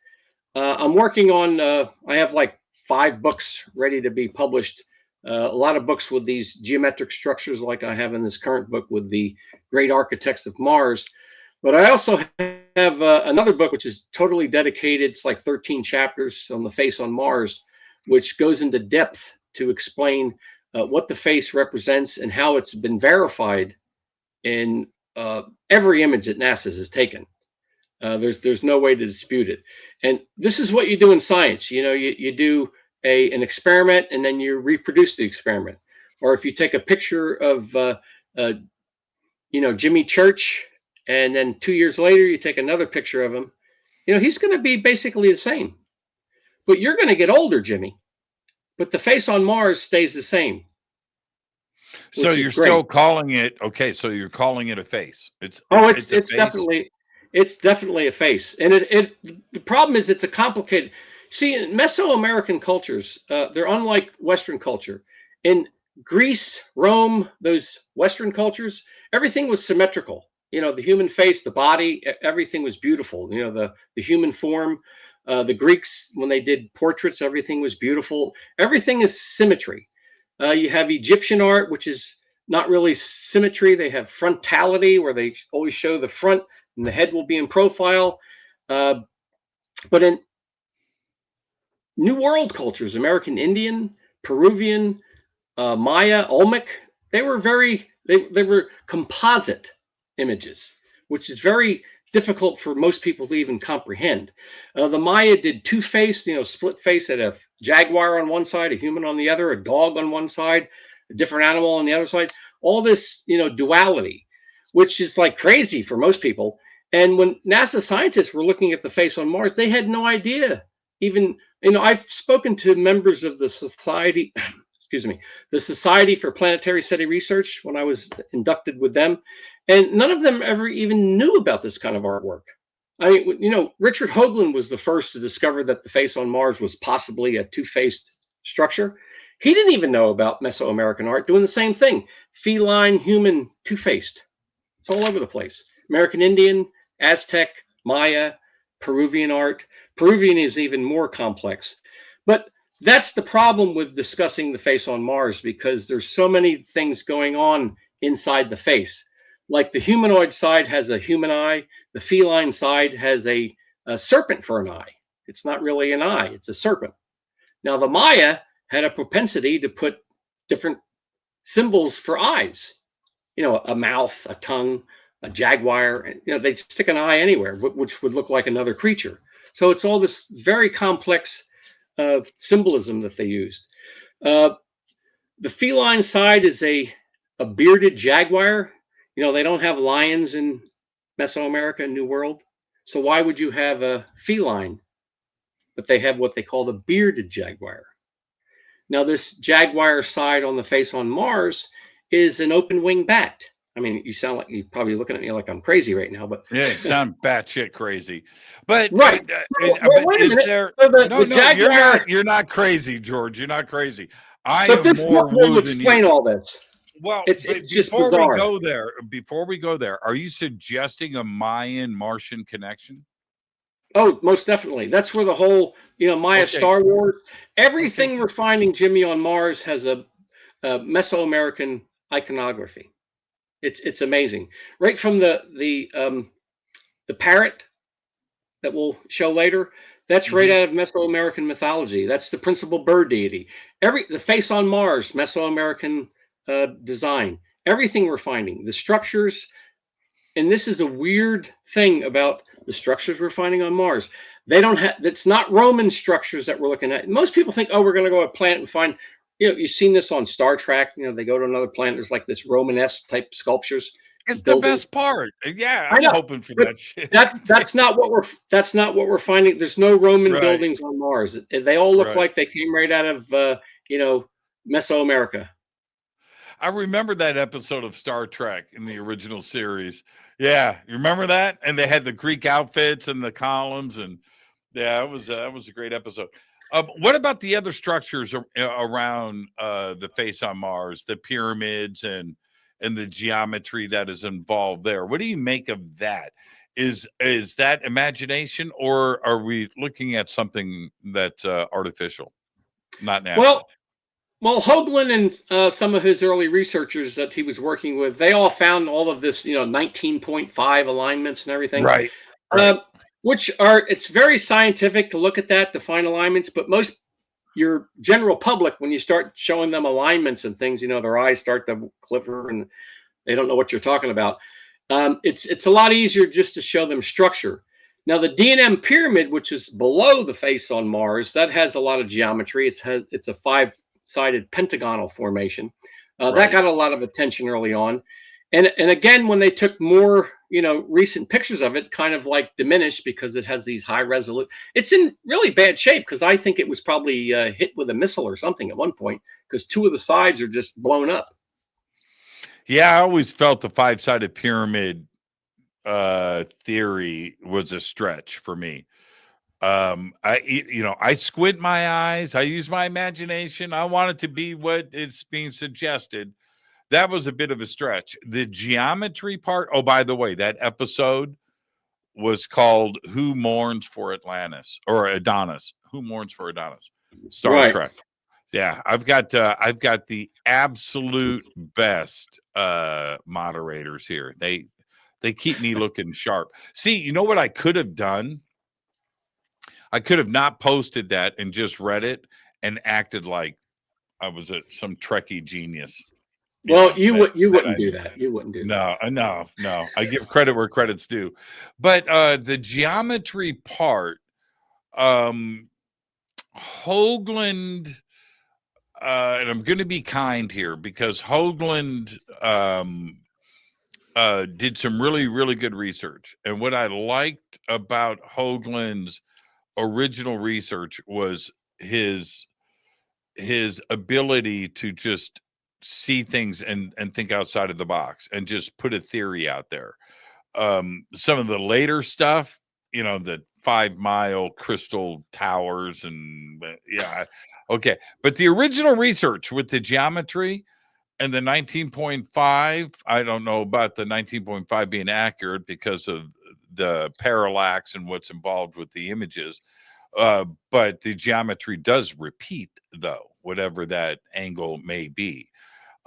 I'm working on, I have like 5 books ready to be published. A lot of books with these geometric structures like I have in this current book with the great architects of Mars. But I also have another book which is totally dedicated. It's like 13 chapters on the face on Mars, which goes into depth to explain what the face represents and how it's been verified in every image that NASA has taken. There's no way to dispute it. And this is what you do in science. You do an experiment and then you reproduce the experiment. Or if you take a picture of Jimmy Church, and then 2 years later you take another picture of him, he's going to be basically the same. But you're going to get older, Jimmy. But the face on Mars stays the same. So you're still calling it, okay, so you're calling it a face. It's definitely a face. And the problem is it's a complicated. See, in Mesoamerican cultures, they're unlike Western culture. In Greece, Rome, those Western cultures, everything was symmetrical. The human face, the body, everything was beautiful. The human form. The Greeks, when they did portraits, everything was beautiful. Everything is symmetry. You have Egyptian art, which is not really symmetry. They have frontality, where they always show the front and the head will be in profile. But in New World cultures, American Indian, Peruvian, Maya, Olmec, they were composite images, which is very difficult for most people to even comprehend. The Maya did two-faced, split face, at a jaguar on one side, a human on the other, a dog on one side, a different animal on the other side. All this, duality, which is like crazy for most people. And when NASA scientists were looking at the face on Mars, they had no idea. Even, I've spoken to members of the Society for Planetary SETI Research when I was inducted with them. And none of them ever even knew about this kind of artwork. I mean, Richard Hoagland was the first to discover that the face on Mars was possibly a two-faced structure. He didn't even know about Mesoamerican art doing the same thing. Feline, human, two-faced. It's all over the place. American Indian, Aztec, Maya, Peruvian art. Peruvian is even more complex. But that's the problem with discussing the face on Mars, because there's so many things going on inside the face. Like the humanoid side has a human eye, the feline side has a serpent for an eye. It's not really an eye, it's a serpent. Now the Maya had a propensity to put different symbols for eyes. A mouth, a tongue, a jaguar, they'd stick an eye anywhere, which would look like another creature. So it's all this very complex symbolism that they used. The feline side is a bearded jaguar. They don't have lions in Mesoamerica, New World. So why would you have a feline? But they have what they call the bearded jaguar. Now, this jaguar side on the face on Mars is an open-winged bat. I mean, you sound like you're probably looking at me like I'm crazy right now, but yeah, you sound batshit crazy. But right, you're not crazy, George. You're not crazy. I am more woo than explain you. All this. Well, it's just before bizarre. Before we go there, are you suggesting a Mayan Martian connection? Oh, most definitely. That's where the whole, Mayan Star Wars, everything we're finding, Jimmy, on Mars has a Mesoamerican iconography. It's amazing. Right from the parrot that we'll show later, that's right out of Mesoamerican mythology. That's the principal bird deity. The face on Mars, Mesoamerican design. Everything we're finding, the structures, and this is a weird thing about the structures we're finding on Mars. It's not Roman structures that we're looking at. Most people think, we're going to go to a planet and find, you've seen this on Star Trek. They go to another planet. There's like this Romanesque type sculptures. It's the best part. Yeah, I'm hoping for that shit. That's not what we're finding. There's no Roman buildings on Mars. They all look like they came right out of Mesoamerica. I remember that episode of Star Trek in the original series. Yeah, you remember that? And they had the Greek outfits and the columns, and yeah, it was a great episode. What about the other structures around the face on Mars, the pyramids and the geometry that is involved there? What do you make of that? Is that imagination, or are we looking at something that's artificial, not natural? Well, Hoagland and some of his early researchers that he was working with, they all found all of this, 19.5 alignments and everything. Right. It's very scientific to look at that, to find alignments, but your general public, when you start showing them alignments and things, their eyes start to quiver and they don't know what you're talking about. It's a lot easier just to show them structure. Now, the D&M pyramid, which is below the face on Mars, that has a lot of geometry. It's a five-sided pentagonal formation. That got a lot of attention early on. And again, when they took more, recent pictures of it, kind of like diminished because it has these high resolution. It's in really bad shape because I think it was probably hit with a missile or something at one point because two of the sides are just blown up. Yeah, I always felt the five-sided pyramid theory was a stretch for me. I squint my eyes. I use my imagination. I want it to be what it's being suggested. That was a bit of a stretch. The geometry part. Oh, by the way, that episode was called "Who Mourns for Atlantis" or Adonis. Who mourns for Adonis? Star Trek. Yeah, I've got the absolute best moderators here. They keep me looking sharp. See, you know what I could have done? I could have not posted that and just read it and acted like I was some Trekkie genius. You wouldn't do that. You wouldn't do that. No. I give credit where credit's due. But the geometry part, Hoagland, and I'm going to be kind here because Hoagland did some really, really good research. And what I liked about Hoagland's original research was his ability to just see things and think outside of the box and just put a theory out there. Some of the later stuff, the 5 Mile crystal towers and okay. But the original research with the geometry and the 19.5, I don't know about the 19.5 being accurate because of the parallax and what's involved with the images. But the geometry does repeat though, whatever that angle may be.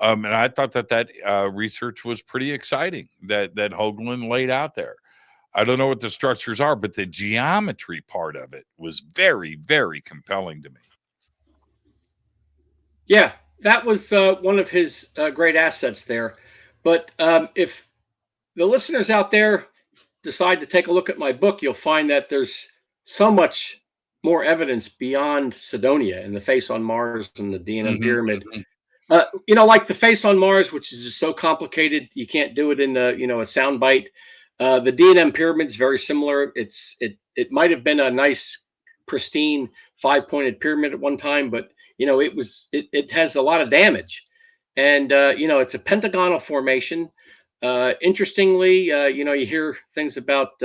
And I thought that research was pretty exciting that Hoagland laid out there. I don't know what the structures are, but the geometry part of it was very, very compelling to me. Yeah, that was one of his great assets there. But if the listeners out there decide to take a look at my book, you'll find that there's so much more evidence beyond Cydonia and the face on Mars and the D&M pyramid. Like the face on Mars, which is just so complicated, you can't do it in a sound bite. The D&M pyramid's very similar. It might have been a nice, pristine 5-pointed pyramid at one time, but it has a lot of damage, and it's a pentagonal formation. Interestingly, you hear things about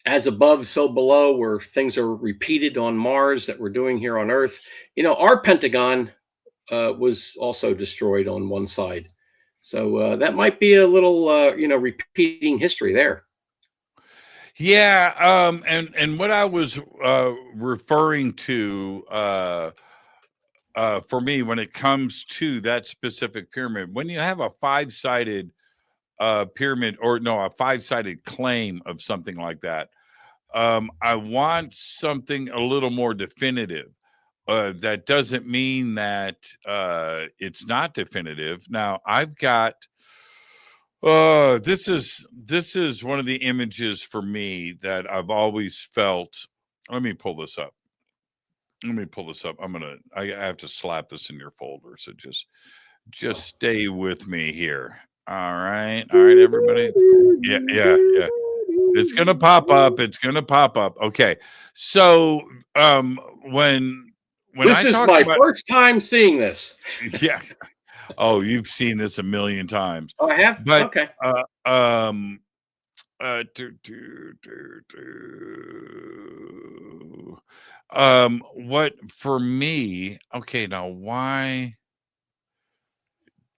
as above, so below, where things are repeated on Mars that we're doing here on Earth. Our Pentagon was also destroyed on one side. So that might be a little, repeating history there. Yeah. And what I was referring to for me when it comes to that specific pyramid, when you have a 5-sided pyramid a 5-sided claim of something like that, I want something a little more definitive. That doesn't mean that it's not definitive. Now I've got this is one of the images for me that I've always felt. Let me pull this up. I have to slap this in your folder, so just stay with me here. All right, everybody. Yeah. It's gonna pop up. Okay. So when when This I is talk my about, first time seeing this. yeah. Oh, you've seen this a million times. Oh, I have? But Okay. what for me? Okay, now why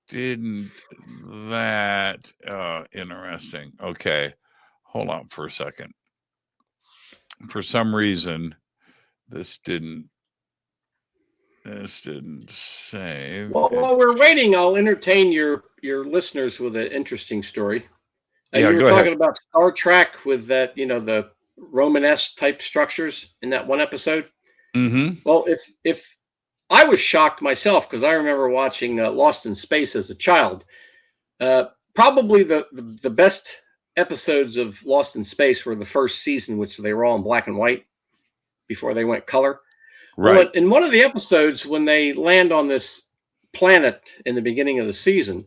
didn't that? Interesting. Okay, hold on for a second. For some reason, this didn't save. Well, while we're waiting, I'll entertain your listeners with an interesting story. Yeah, You were go ahead. talking about Star Trek with that, the Romanesque type structures in that one episode. Mm-hmm. Well, if I was shocked myself because I remember watching Lost in Space as a child. Probably the best episodes of Lost in Space were the first season, which they were all in black and white before they went color. Right. Well, in one of the episodes, when they land on this planet in the beginning of the season,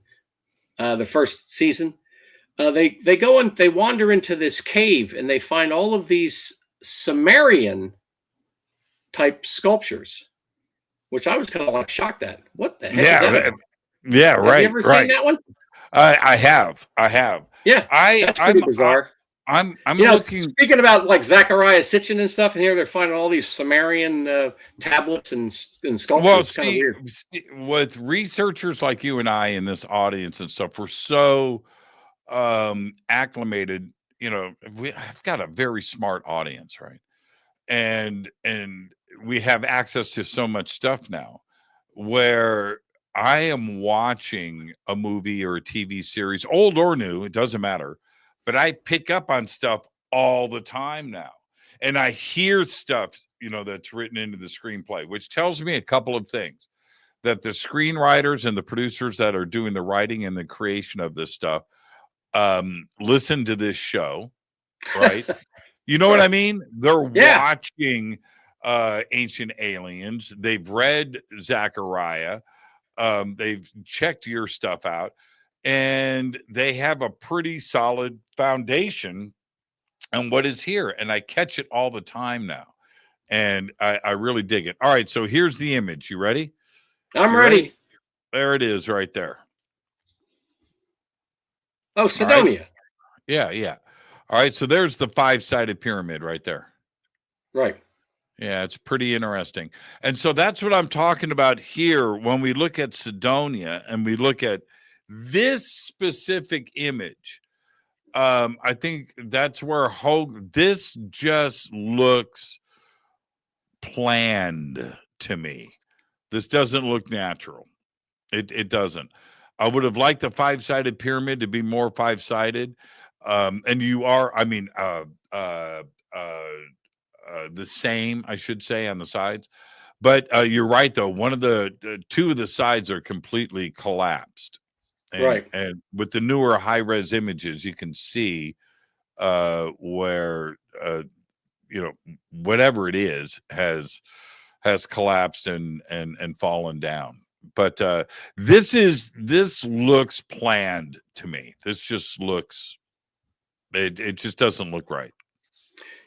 the first season, they go and they wander into this cave and they find all of these Sumerian type sculptures, which I was kind of like shocked at. What the heck is that about? Yeah, right. Have you ever seen that one? I have. Yeah, that's pretty bizarre. I'm looking. Speaking about like Zechariah Sitchin and stuff, and here they're finding all these Sumerian tablets and sculptures. Well, it's kind of weird. With researchers like you and I in this audience and stuff, we're so acclimated. I've got a very smart audience, right? And we have access to so much stuff now, where I am watching a movie or a TV series, old or new, it doesn't matter. But I pick up on stuff all the time now. And I hear stuff, that's written into the screenplay, which tells me a couple of things. That the screenwriters and the producers that are doing the writing and the creation of this stuff listen to this show, right? You know what I mean? They're watching Ancient Aliens. They've read Zechariah. They've checked your stuff out. And they have a pretty solid foundation on what is here. And I catch it all the time now. And I really dig it. All right. So here's the image. You ready? I'm ready. There it is right there. Oh, Cydonia. Right. Yeah. All right. So there's the 5-sided pyramid right there. Right. Yeah, it's pretty interesting. And so that's what I'm talking about here when we look at Cydonia and we look at this specific image. I think that's where this just looks planned to me. This doesn't look natural. It doesn't. I would have liked the 5-sided pyramid to be more 5-sided. And you are, the same, I should say, on the sides. But you're right, though. One of the two of the sides are completely collapsed. Right. And with the newer high-res images, you can see where whatever it is has collapsed and fallen down. But this looks planned to me. This just looks it just doesn't look right.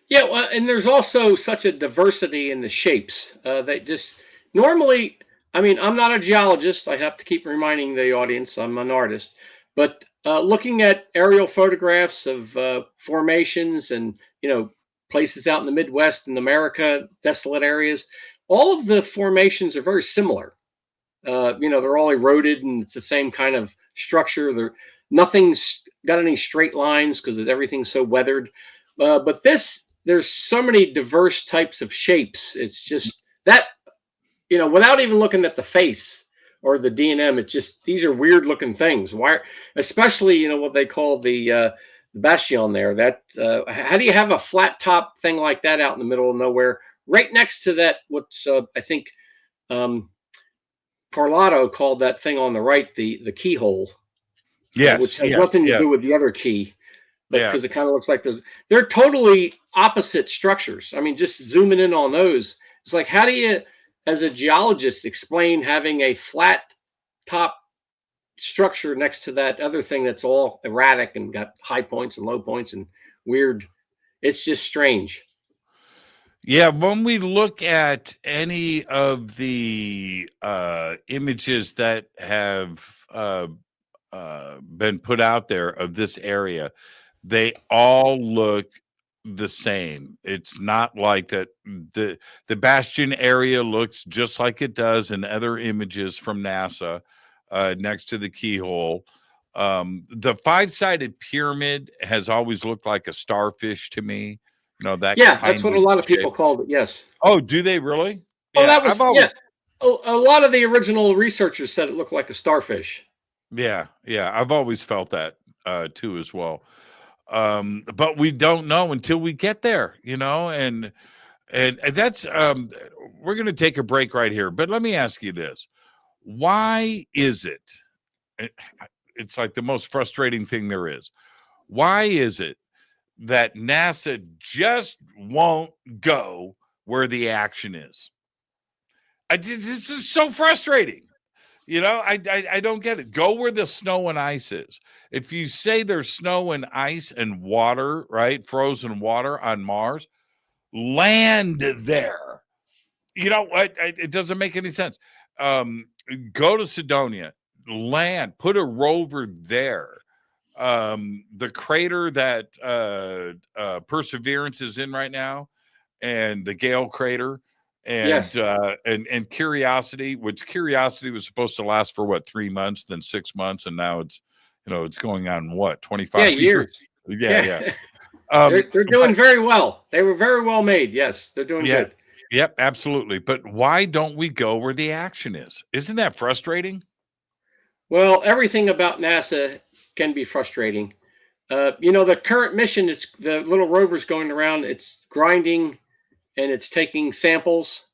Yeah, well, and there's also such a diversity in the shapes that just normally. I'm not a geologist. I have to keep reminding the audience I'm an artist. But looking at aerial photographs of formations and, places out in the Midwest and America, desolate areas, all of the formations are very similar. They're all eroded and it's the same kind of structure. Nothing's got any straight lines because everything's so weathered. But there's so many diverse types of shapes. It's just that. Without even looking at the face or the D&M, it's just these are weird looking things. Why, especially what they call the bastion there. That how do you have a flat top thing like that out in the middle of nowhere, right next to that? What's I think Parlato called that thing on the right the keyhole. Yes, which has nothing to do with the other key. Because it kind of looks like they're totally opposite structures. Just zooming in on those, it's like how do you, as a geologist, explain having a flat top structure next to that other thing that's all erratic and got high points and low points and weird? It's just strange. Yeah, when we look at any of the images that have been put out there of this area, they all look the same. It's not like that. The Bastion area looks just like it does in other images from NASA next to the Keyhole. The five-sided pyramid has always looked like a starfish to me. You know, that Yeah, kind that's what a of lot of shape. people called it. Yes. Oh, do they really? Oh, Yeah, that was I've always. A lot of the original researchers said it looked like a starfish. Yeah, I've always felt that too as well. But we don't know until we get there, you know, and that's we're going to take a break right here. But let me ask you this: why is it? It's like the most frustrating thing there is. Why is it that NASA just won't go where the action is? This is so frustrating. You know, I don't get it. Go where the snow and ice is. If you say there's snow and ice and water, right? Frozen water on Mars, land there. You know what? It doesn't make any sense. Go to Cydonia, land, put a rover there. The crater that Perseverance is in right now, and the Gale crater, and Yes. and Curiosity, which Curiosity was supposed to last for what, 3 months, then 6 months, and now it's, you know, it's going on what, 25 years. Yeah. They're doing very well. They were very well made. Yes, they're doing good. Yep, absolutely. But why don't we go where the action is? Isn't that frustrating? Well, everything about NASA can be frustrating. You know, the current mission, it's the little rover's going around, it's grinding and it's taking samples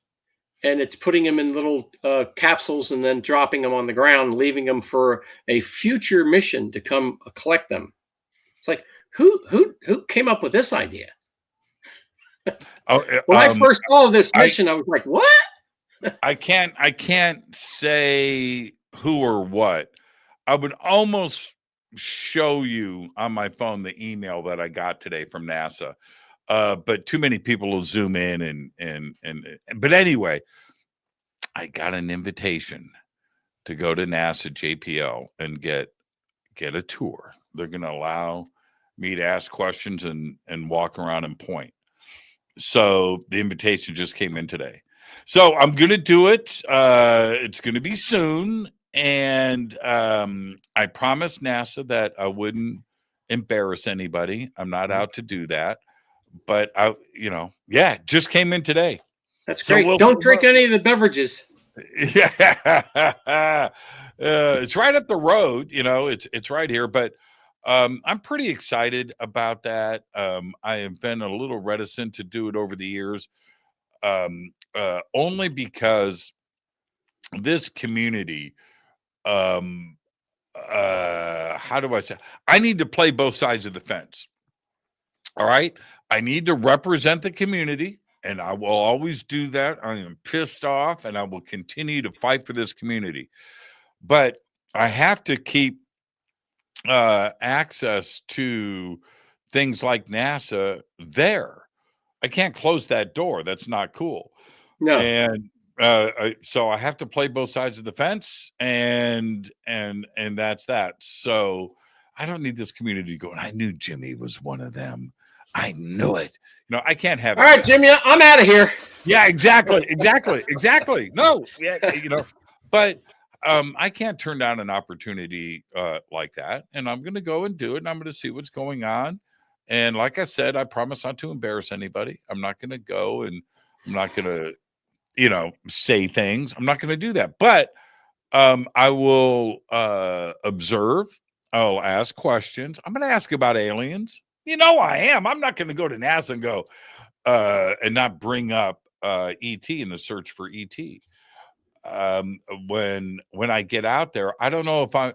and it's putting them in little capsules and then dropping them on the ground, leaving them for a future mission to come collect them. It's like, who came up with this idea? When I first saw this mission, I was like, what? I can't say who or what. I would almost show you on my phone the email that I got today from NASA. But too many people will zoom in but anyway, I got an invitation to go to NASA JPL and get a tour. They're going to allow me to ask questions and walk around and point. So the invitation just came in today. So I'm going to do it. It's going to be soon. And I promised NASA that I wouldn't embarrass anybody. I'm not out to do that. But it just came in today. That's great. Don't drink any of the beverages. Yeah. It's right up the road. You know, it's right here. But I'm pretty excited about that. I have been a little reticent to do it over the years, only because this community, how do I say? I need to play both sides of the fence. All right. I need to represent the community, and I will always do that. I am pissed off, and I will continue to fight for this community. But I have to keep access to things like NASA there. I can't close that door. That's not cool. No. And so I have to play both sides of the fence, and that's that. So I don't need this community going, I knew Jimmy was one of them. I knew it. You know, I can't have it. All right, Jimmy, I'm out of here. Yeah, exactly. No, yeah, but I can't turn down an opportunity like that, and I'm going to go and do it, and I'm going to see what's going on. And like I said, I promise not to embarrass anybody. I'm not going to go, and I'm not going to, say things. I'm not going to do that. But I will observe. I'll ask questions. I'm going to ask about aliens. You know I am. I'm not going to go to NASA and go and not bring up ET in the search for ET. When I get out there, I don't know if I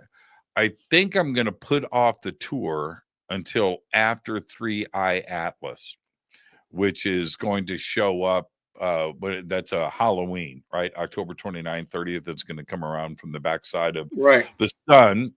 think I'm going to put off the tour until after 3i Atlas, which is going to show up. That's a Halloween, right? October 29th, 30th. It's going to come around from the backside of right. the sun.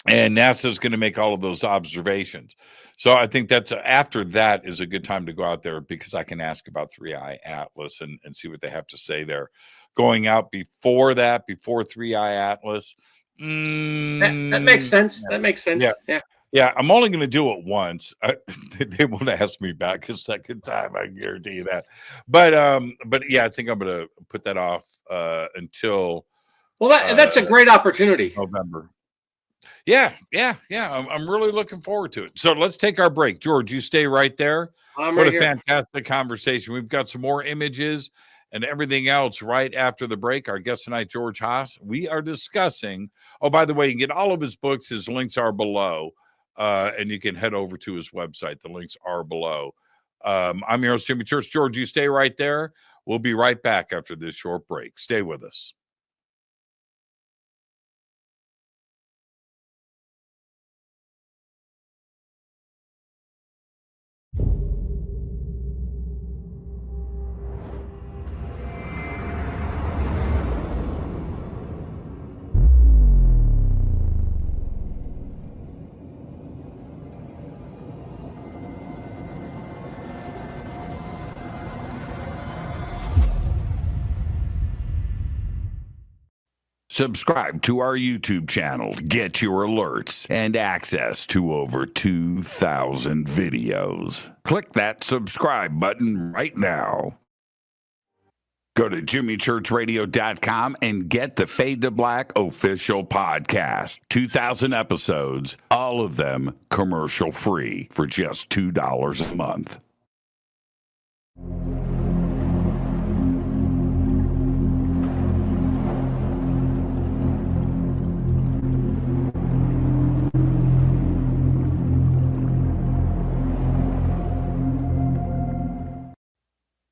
And NASA's going to make all of those observations. So I think that's after that is a good time to go out there, because I can ask about 3i Atlas and see what they have to say there. Going out before that, before 3i Atlas. That makes sense. That makes sense. Yeah. Yeah, I'm only going to do it once. They won't ask me back a second time. I guarantee you that. But yeah, I think I'm going to put that off until. Well, that's a great opportunity. November. Yeah. I'm really looking forward to it. So let's take our break. George, you stay right there. What a fantastic conversation. We've got some more images and everything else right after the break. Our guest tonight, George Haas. We are discussing. Oh, by the way, you can get all of his books. His links are below. And you can head over to his website. The links are below. I'm your host, Jimmy Church. George, you stay right there. We'll be right back after this short break. Stay with us. Subscribe to our YouTube channel to get your alerts and access to over 2,000 videos. Click that subscribe button right now. Go to jimmychurchradio.com and get the Fade to Black official podcast. 2,000 episodes, all of them commercial free for just $2 a month.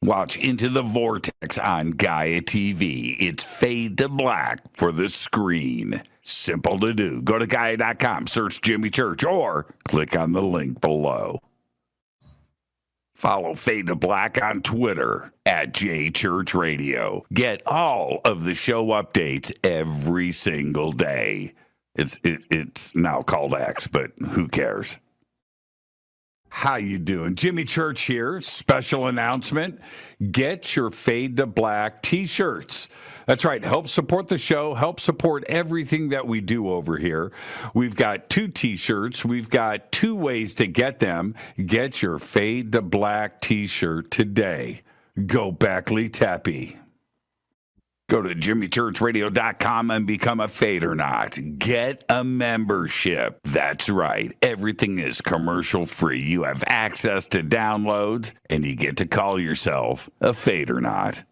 Watch Into the Vortex on Gaia TV. It's Fade to Black for the screen. Simple to do. Go to Gaia.com, search Jimmy Church, or click on the link below. Follow Fade to Black on Twitter at JChurchRadio. Get all of the show updates every single day. It's now called X, but who cares? How you doing? Jimmy Church here. Special announcement. Get your Fade to Black t-shirts. That's right. Help support the show. Help support everything that we do over here. We've got 2 t-shirts. We've got 2 ways to get them. Get your Fade to Black t-shirt today. Go Beckley Teppy. Go to jimmychurchradio.com and become a Fadernaut. Get a membership. That's right. Everything is commercial free. You have access to downloads, and you get to call yourself a Fadernaut.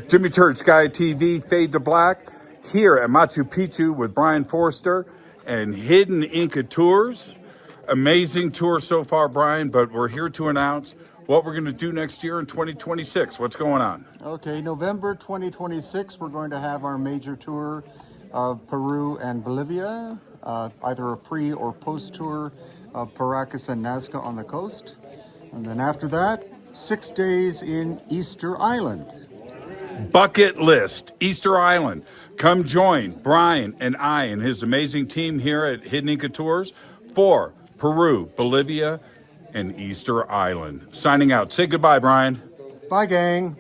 Jimmy Church, Gaia TV, Fade to Black, here at Machu Picchu with Brian Forster and Hidden Inca Tours. Amazing tour so far, Brian, but we're here to announce what we're going to do next year in 2026. What's going on? Okay, November 2026, we're going to have our major tour of Peru and Bolivia, either a pre or post tour of Paracas and Nazca on the coast. And then after that, 6 days in Easter Island. Bucket list, Easter Island. Come join Brian and I and his amazing team here at Hidden Inca Tours for Peru, Bolivia, and Easter Island. Signing out. Say goodbye, Brian. Bye, gang.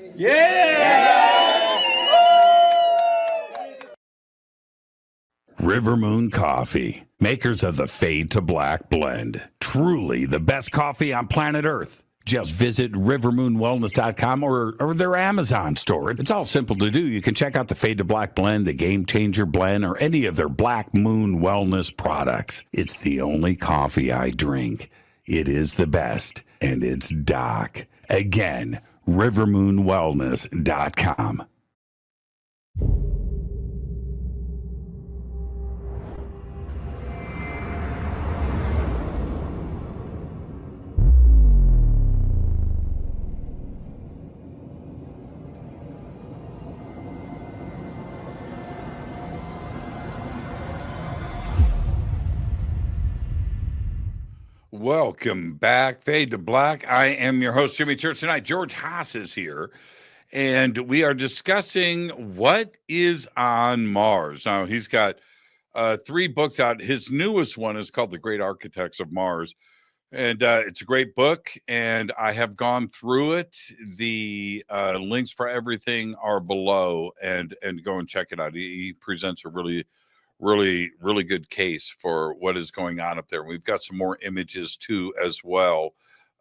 River Moon Coffee, makers of the Fade to Black blend. Truly the best coffee on planet Earth. Just visit rivermoonwellness.com or their Amazon store. It's all simple to do. You can check out the Fade to Black blend, the Game Changer blend, or any of their Black Moon Wellness products. It's the only coffee I drink. It is the best, and it's Doc. Again, rivermoonwellness.com. Welcome back, Fade to Black. I am your host, Jimmy Church. Tonight, George Haas is here, and we are discussing what is on Mars. Now, he's got 3 books out. His newest one is called The Great Architects of Mars. And it's a great book, and I have gone through it. The links for everything are below, and go and check it out. He presents a really good case for what is going on up there. We've got some more images too as well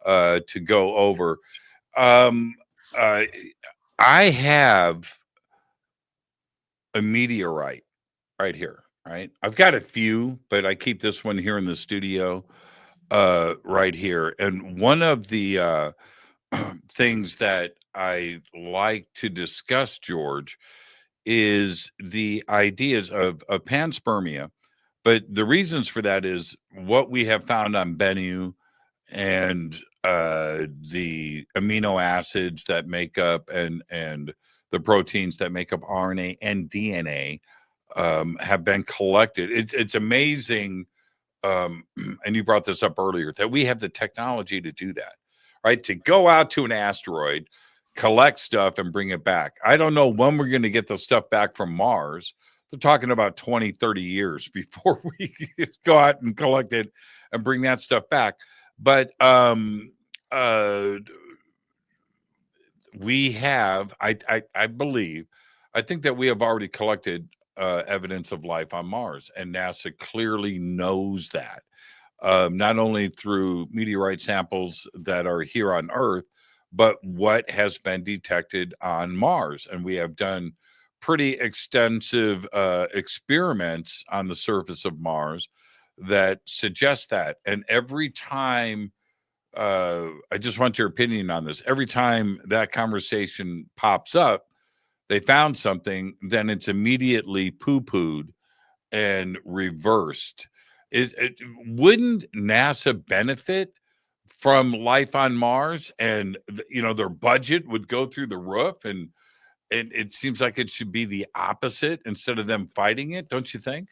to go over. I have a meteorite right here, right? I've got a few, but I keep this one here in the studio right here. And one of the things that I like to discuss, George, is the ideas of panspermia. But the reasons for that is what we have found on Bennu and the amino acids that make up and the proteins that make up RNA and DNA have been collected. It's amazing. And you brought this up earlier, that we have the technology to do that, right? To go out to an asteroid, collect stuff and bring it back. I don't know when we're going to get the stuff back from Mars. They're talking about 20, 30 years before we go out and collect it and bring that stuff back. But we have, I believe, I think that we have already collected evidence of life on Mars, and NASA clearly knows that, not only through meteorite samples that are here on Earth, but what has been detected on Mars. And we have done pretty extensive experiments on the surface of Mars that suggest that. And every time, I just want your opinion on this, every time that conversation pops up, they found something, then it's immediately poo-pooed and reversed. Wouldn't NASA benefit from life on Mars? And their budget would go through the roof, and it seems like it should be the opposite instead of them fighting it, don't you think?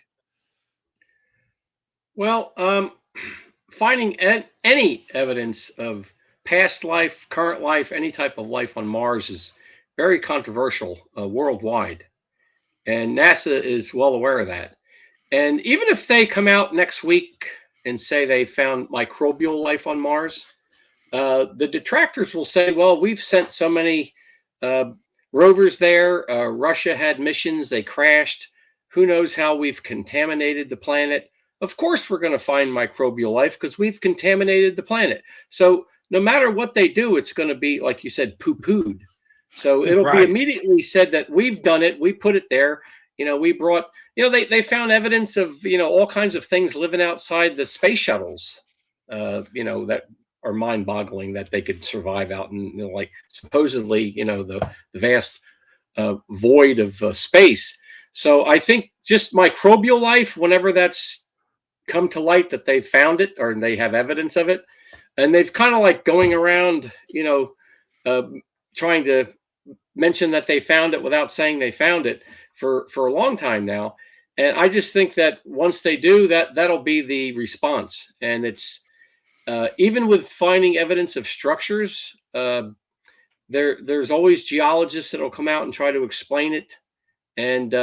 Well, finding any evidence of past life, current life, any type of life on Mars is very controversial worldwide. And NASA is well aware of that. And even if they come out next week and say they found microbial life on Mars, the detractors will say, well, we've sent so many rovers there. Russia had missions, they crashed. Who knows how we've contaminated the planet? Of course, we're going to find microbial life because we've contaminated the planet. So no matter what they do, it's going to be, like you said, poo-pooed. So it'll be immediately said that we've done it. We put it there. We brought, they found evidence of, all kinds of things living outside the space shuttles, that are mind boggling, that they could survive out in, like supposedly, the vast void of space. So I think just microbial life, whenever that's come to light that they found it or they have evidence of it, and they've kind of like going around, trying to mention that they found it without saying they found it for a long time now. And I just think that once they do that, that'll be the response. And it's even with finding evidence of structures, there's always geologists that'll come out and try to explain it. And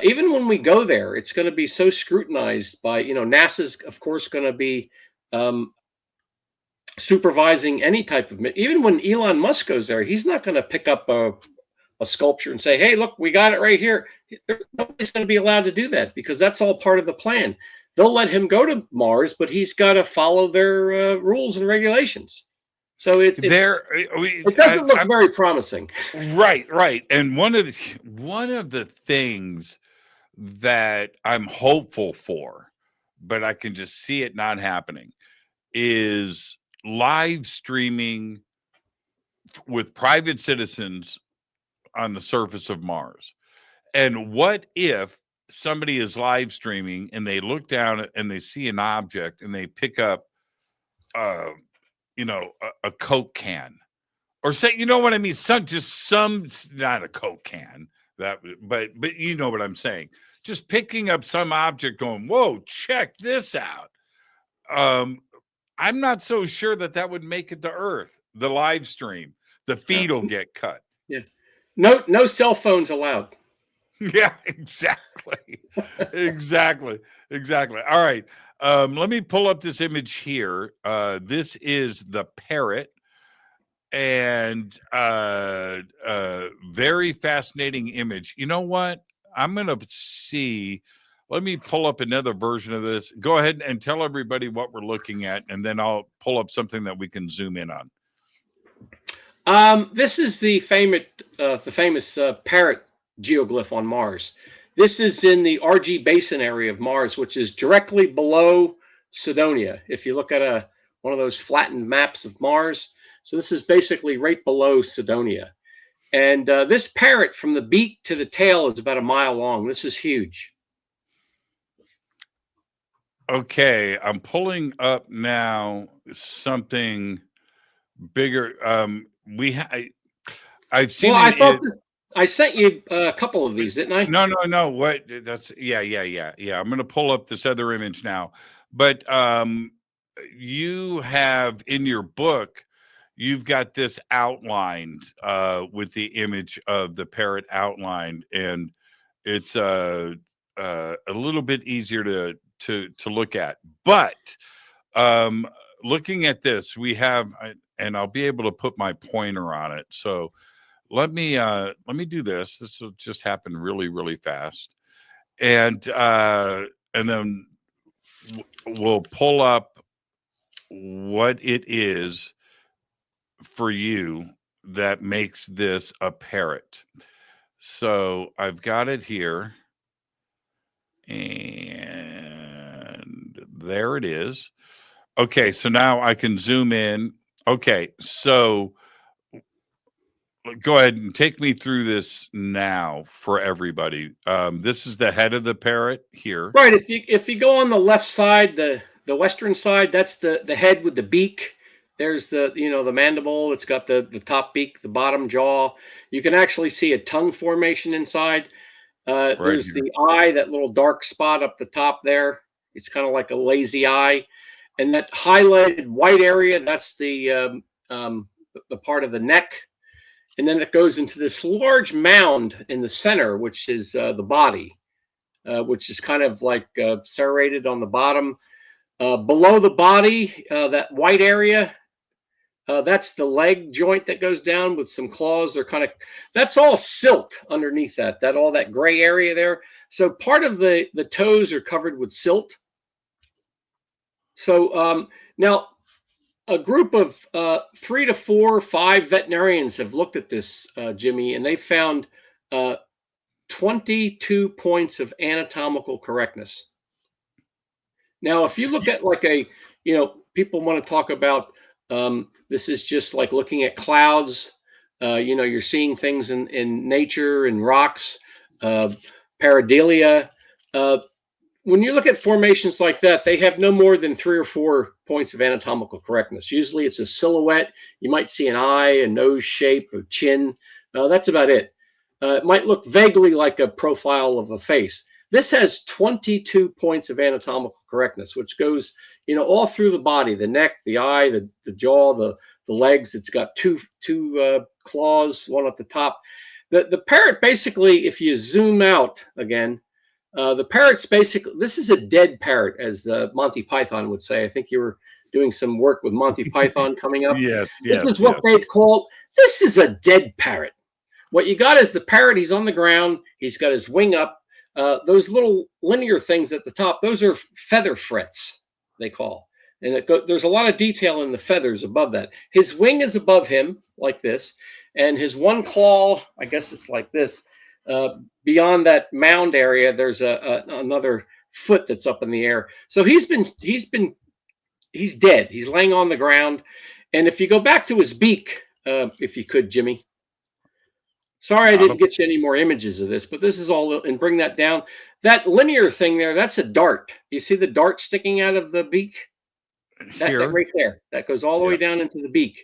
even when we go there, it's going to be so scrutinized by, NASA's, of course, going to be supervising any type of, even when Elon Musk goes there, he's not going to pick up a sculpture and say, hey, look, we got it right here. Nobody's going to be allowed to do that because that's all part of the plan. They'll let him go to Mars, but he's got to follow their rules and regulations. So it doesn't look very promising. Right. And one of the things that I'm hopeful for, but I can just see it not happening, is live streaming with private citizens on the surface of Mars. And what if somebody is live streaming and they look down and they see an object and they pick up a Coke can, or say, you know what I mean? Not a Coke can, but you know what I'm saying. Just picking up some object going, whoa, check this out. I'm not so sure that would make it to Earth. The live stream, the feed will get cut. Yeah. No cell phones allowed. Yeah, exactly. Exactly. All right. Let me pull up this image here. This is the Parrot, and very fascinating image. You know what? I'm going to see. Let me pull up another version of this. Go ahead and tell everybody what we're looking at, and then I'll pull up something that we can zoom in on. This is the famous Parrot geoglyph on Mars. This is in the RG Basin area of Mars, which is directly below Cydonia. If you look at one of those flattened maps of Mars, so this is basically right below Cydonia. And this parrot, from the beak to the tail, is about a mile long. This is huge. Okay, I'm pulling up now something bigger. I've seen. Well, I thought I sent you a couple of these, didn't I? No. What? That's yeah. I'm going to pull up this other image now. But you have in your book, you've got this outlined with the image of the parrot outlined, and it's a little bit easier to look at. But looking at this, we have, and I'll be able to put my pointer on it. So let me do this. This will just happen really, really fast, and then we'll pull up what it is for you that makes this a parrot. So I've got it here, and there it is. Okay, so now I can zoom in. Okay, so go ahead and take me through this now for everybody. This is the head of the parrot here. Right. If you go on the left side, the western side, that's the head with the beak. There's the mandible. It's got the top beak, the bottom jaw. You can actually see a tongue formation inside. There's here. the eye, that little dark spot up the top there. It's kind of like a lazy eye. And that highlighted white area, that's the part of the neck. And then it goes into this large mound in the center, which is the body, which is kind of like serrated on the bottom. Below the body, that white area, that's the leg joint that goes down with some claws. That's all silt underneath that all that gray area there. So part of the toes are covered with silt. So now a group of 3 to 4 or 5 veterinarians have looked at this, Jimmy, and they found 22 points of anatomical correctness. Now, if you look at people want to talk about this is just like looking at clouds. You're seeing things in nature and rocks, Pareidolia. When you look at formations like that, they have no more than 3 or 4 points of anatomical correctness. Usually it's a silhouette. You might see an eye, a nose shape, or chin. That's about it. It might look vaguely like a profile of a face. This has 22 points of anatomical correctness, which goes, all through the body, the neck, the eye, the jaw, the legs. It's got two claws, one at the top. The parrot, basically, if you zoom out again, the parrot's basically, this is a dead parrot, as Monty Python would say. I think you were doing some work with Monty Python coming up. This is what they'd call, this is a dead parrot. What you got is the parrot, he's on the ground, he's got his wing up. Those little linear things at the top, those are feather frets, they call. And there's a lot of detail in the feathers above that. His wing is above him, like this, and his one claw, I guess it's like this. Beyond that mound area, there's another foot that's up in the air. So he's dead. He's laying on the ground. And if you go back to his beak, if you could, Jimmy. Sorry, I didn't get you any more images of this, but this is all, and bring that down. That linear thing there, that's a dart. You see the dart sticking out of the beak? That right there. That goes all the way down into the beak.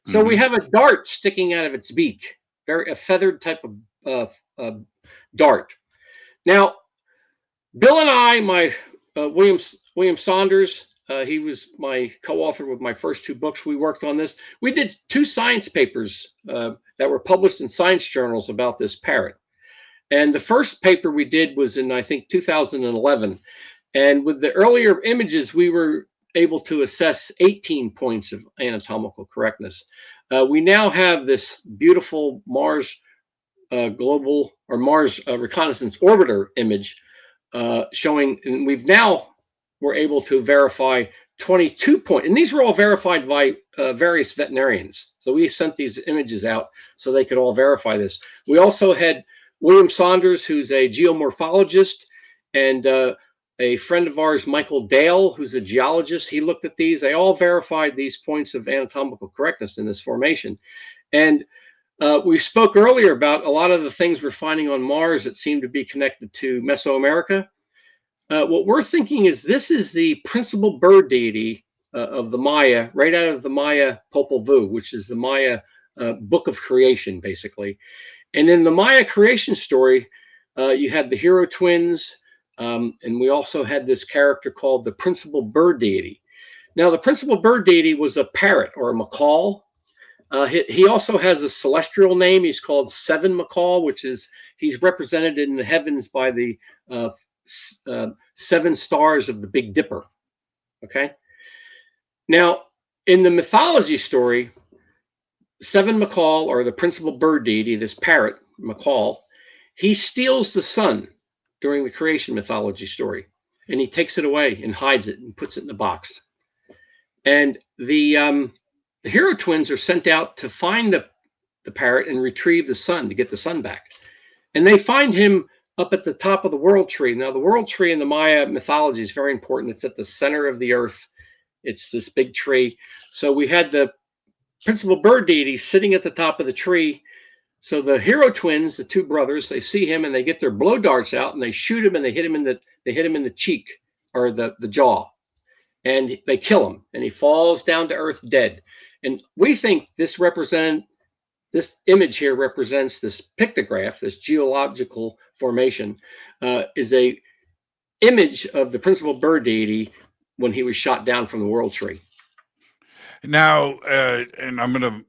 So we have a dart sticking out of its beak, a feathered type of dart. Now, Bill and I, William Saunders, he was my co-author with my first 2 books. We worked on this. We did 2 science papers that were published in science journals about this parrot. And the first paper we did was in, I think, 2011. And with the earlier images, we were able to assess 18 points of anatomical correctness. We now have this beautiful Mars global or Mars reconnaissance orbiter image showing, and we're able to verify 22 points. And these were all verified by various veterinarians. So we sent these images out so they could all verify this. We also had William Saunders, who's a geomorphologist, and a friend of ours, Michael Dale, who's a geologist. He looked at these. They all verified these points of anatomical correctness in this formation. And we spoke earlier about a lot of the things we're finding on Mars that seem to be connected to Mesoamerica. What we're thinking is this is the principal bird deity of the Maya, right out of the Maya Popol Vuh, which is the Maya book of creation, basically. And in the Maya creation story, you had the hero twins, and we also had this character called the principal bird deity. Now, the principal bird deity was a parrot or a macaw. He also has a celestial name. He's called Seven Macaw, which is he's represented in the heavens by the 7 stars of the Big Dipper. Okay. Now, in the mythology story, Seven Macaw, or the principal bird deity, this parrot macaw, he steals the sun during the creation mythology story, and he takes it away and hides it and puts it in the box. And the hero twins are sent out to find the parrot and retrieve the sun, to get the sun back. And they find him up at the top of the world tree. Now, the world tree in the Maya mythology is very important. It's at the center of the earth. It's this big tree. So we had the principal bird deity sitting at the top of the tree. So the hero twins, the 2 brothers, they see him and they get their blow darts out and they shoot him and they hit him in the cheek or the jaw, and they kill him and he falls down to earth dead. And we think this image here represents this pictograph, this geological formation, is a image of the principal bird deity when he was shot down from the world tree. Now, and I'm going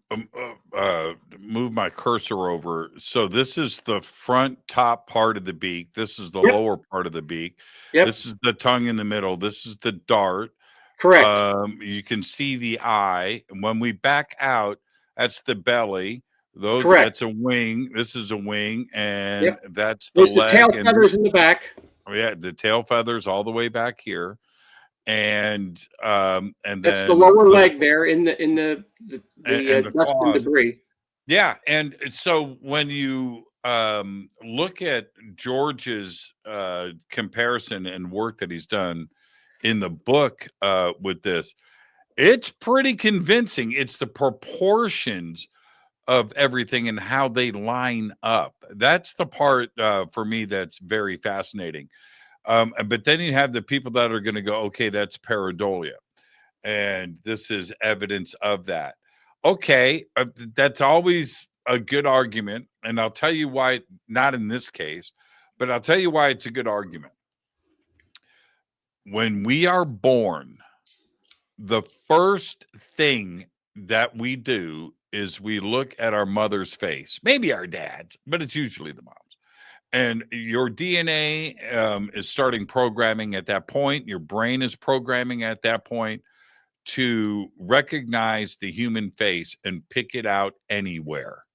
to move my cursor over. So this is the front top part of the beak. This is the lower part of the beak. Yep. This is the tongue in the middle. This is the dart. Correct. You can see the eye. And when we back out, that's the belly. Correct. That's a wing. This is a wing, and that's the There's leg. The tail feathers in the back. Yeah, the tail feathers all the way back here. And then that's the lower leg there in the dust and debris. Yeah, and so when you look at George's comparison and work that he's done in the book with this, it's pretty convincing. It's the proportions of everything and how they line up. That's the part for me that's very fascinating. But then you have the people that are going to go, okay, that's Pareidolia, and this is evidence of that. Okay, that's always a good argument, and I'll tell you why, not in this case, but I'll tell you why it's a good argument. When we are born, the first thing that we do is we look at our mother's face, maybe our dad's, but it's usually the mom's. And your DNA is starting programming at that point. Your brain is programming at that point to recognize the human face and pick it out anywhere.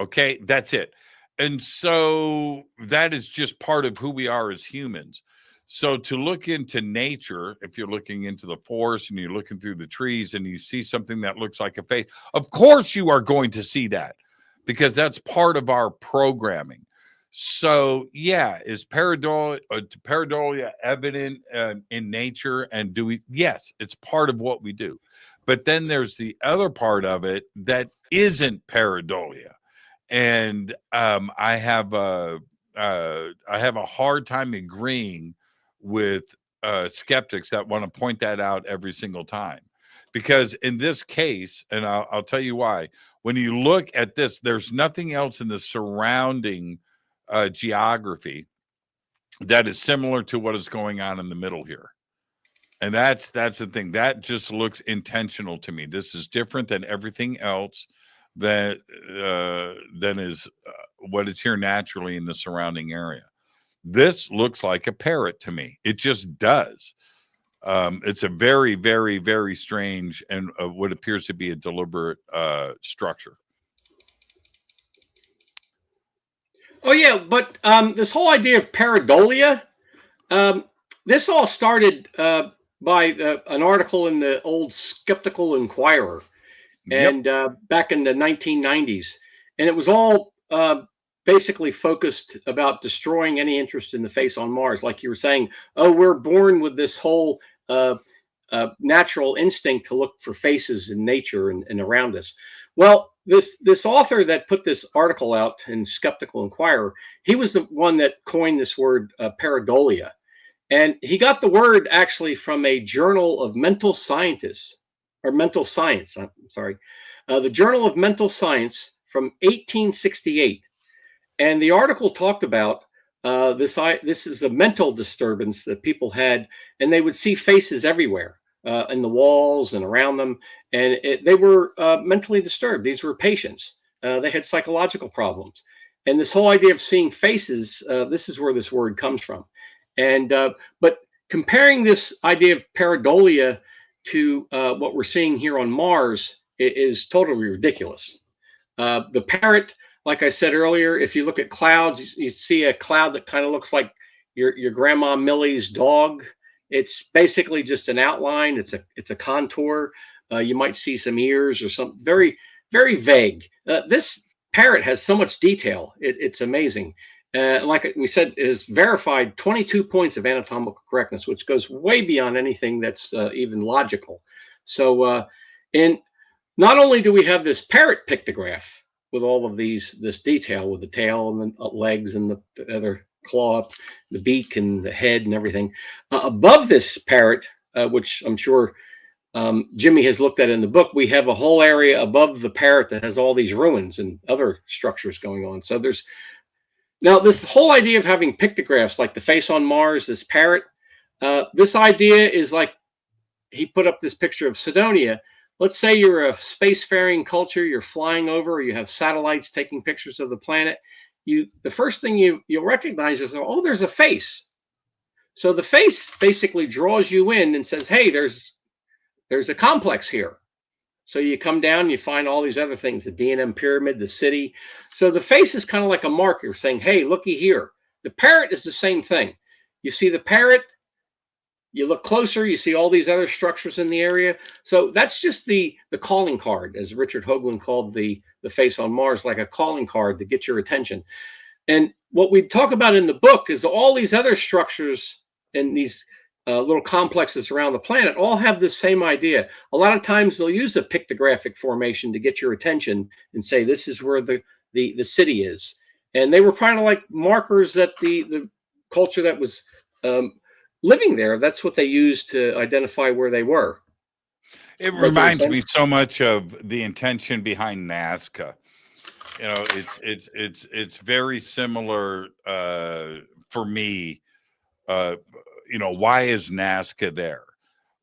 Okay, that's it. And so that is just part of who we are as humans. So to look into nature, if you're looking into the forest and you're looking through the trees and you see something that looks like a face, of course you are going to see that because that's part of our programming. So, yeah, is Pareidolia evident in nature? And do we? Yes, it's part of what we do. But then there's the other part of it that isn't Pareidolia, and I have a hard time agreeing with skeptics that want to point that out every single time, because in this case, and I'll tell you why. When you look at this, there's nothing else in the surrounding geography that is similar to what is going on in the middle here, and that's the thing that just looks intentional to me. This is different than everything else that is what is here naturally in the surrounding area. This looks like a parrot to me. It just does. It's a very, very, very strange and what appears to be a deliberate structure. Oh yeah, but this whole idea of Pareidolia, this all started by an article in the old Skeptical Inquirer, and back in the 1990s, and it was all basically focused about destroying any interest in the face on Mars. Like you were saying, oh, we're born with this whole natural instinct to look for faces in nature and around us. Well, this author that put this article out in Skeptical Inquirer, he was the one that coined this word Pareidolia. And he got the word actually from a journal of mental scientists, or mental science, I'm sorry, the Journal of Mental Science from 1868. And the article talked about this is a mental disturbance that people had, and they would see faces everywhere in the walls and around them. And they were mentally disturbed. These were patients. They had psychological problems. And this whole idea of seeing faces, this is where this word comes from. And but comparing this idea of Pareidolia to what we're seeing here on Mars is totally ridiculous. The parrot, like I said earlier, if you look at clouds, you see a cloud that kind of looks like your grandma Millie's dog. It's basically just an outline. It's a contour. You might see some ears or something very, very vague. This parrot has so much detail. It's amazing. Like we said, it is verified 22 points of anatomical correctness, which goes way beyond anything that's even logical. So, and not only do we have this parrot pictograph with all of this detail with the tail and the legs and the other claw, the beak and the head and everything, above this parrot, which I'm sure Jimmy has looked at in the book, we have a whole area above the parrot that has all these ruins and other structures going on. So there's now this whole idea of having pictographs like the face on Mars, this parrot, this idea is like he put up this picture of Cydonia. Let's say you're a spacefaring culture, you're flying over, or you have satellites taking pictures of the planet. The first thing you'll recognize is, oh, there's a face. So the face basically draws you in and says, hey, there's a complex here. So you come down, you find all these other things, the D&M pyramid, the city. So the face is kind of like a marker saying, hey, looky here. The parrot is the same thing. You see the parrot, you look closer, you see all these other structures in the area. So that's just the calling card, as Richard Hoagland called the face on Mars, like a calling card to get your attention. And what we talk about in the book is all these other structures and these little complexes around the planet all have the same idea. A lot of times they'll use a pictographic formation to get your attention and say, this is where the city is. And they were kind of like markers that the culture that was living there, that's what they used to identify where they were. It reminds me so much of the intention behind Nazca. You know, it's very similar for me. You know, why is Nazca there?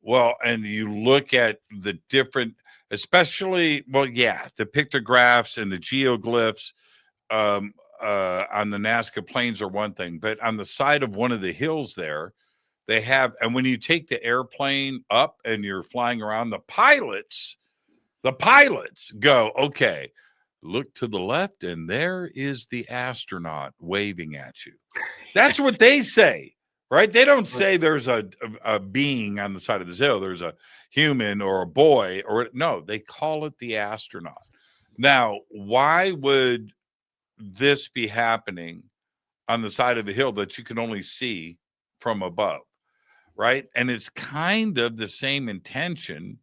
Well, and you look at the different, especially, well, yeah, the pictographs and the geoglyphs on the Nazca plains are one thing, but on the side of one of the hills there, they have, and when you take the airplane up and you're flying around, the pilots go, okay, look to the left, and there is the astronaut waving at you. That's what they say. Right? They don't say there's a being on the side of this hill. There's a human or a boy, or no, they call it the astronaut. Now, why would this be happening on the side of a hill that you can only see from above? Right? And it's kind of the same intention,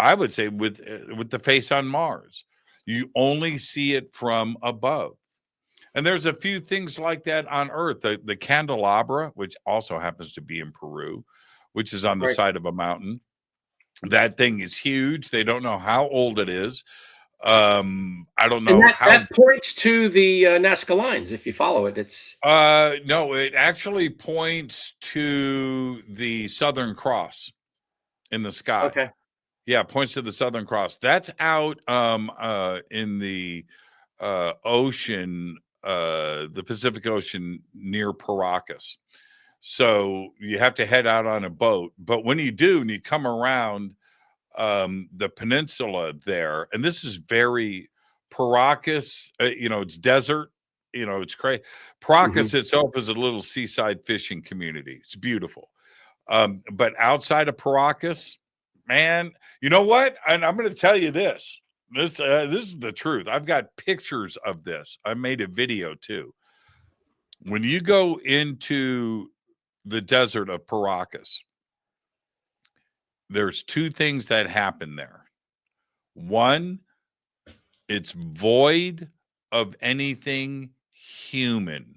I would say, with the face on Mars. You only see it from above. And there's a few things like that on Earth. The candelabra, which also happens to be in Peru, which is on the side of a mountain. That thing is huge. They don't know how old it is. I don't know how. That points to the Nazca lines. If you follow it, it's no. It actually points to the Southern Cross in the sky. Okay. Yeah, it points to the Southern Cross. That's out in the ocean. the Pacific Ocean near Paracas. So you have to head out on a boat. But when you do, and you come around the peninsula there, and this is very Paracas, it's desert, it's crazy. Paracas itself is a little seaside fishing community. It's beautiful. But outside of Paracas, man, you know what? And I'm going to tell you this. This is the truth. I've got pictures of this. I made a video too. When you go into the desert of Paracas, there's two things that happen there. One, it's void of anything human.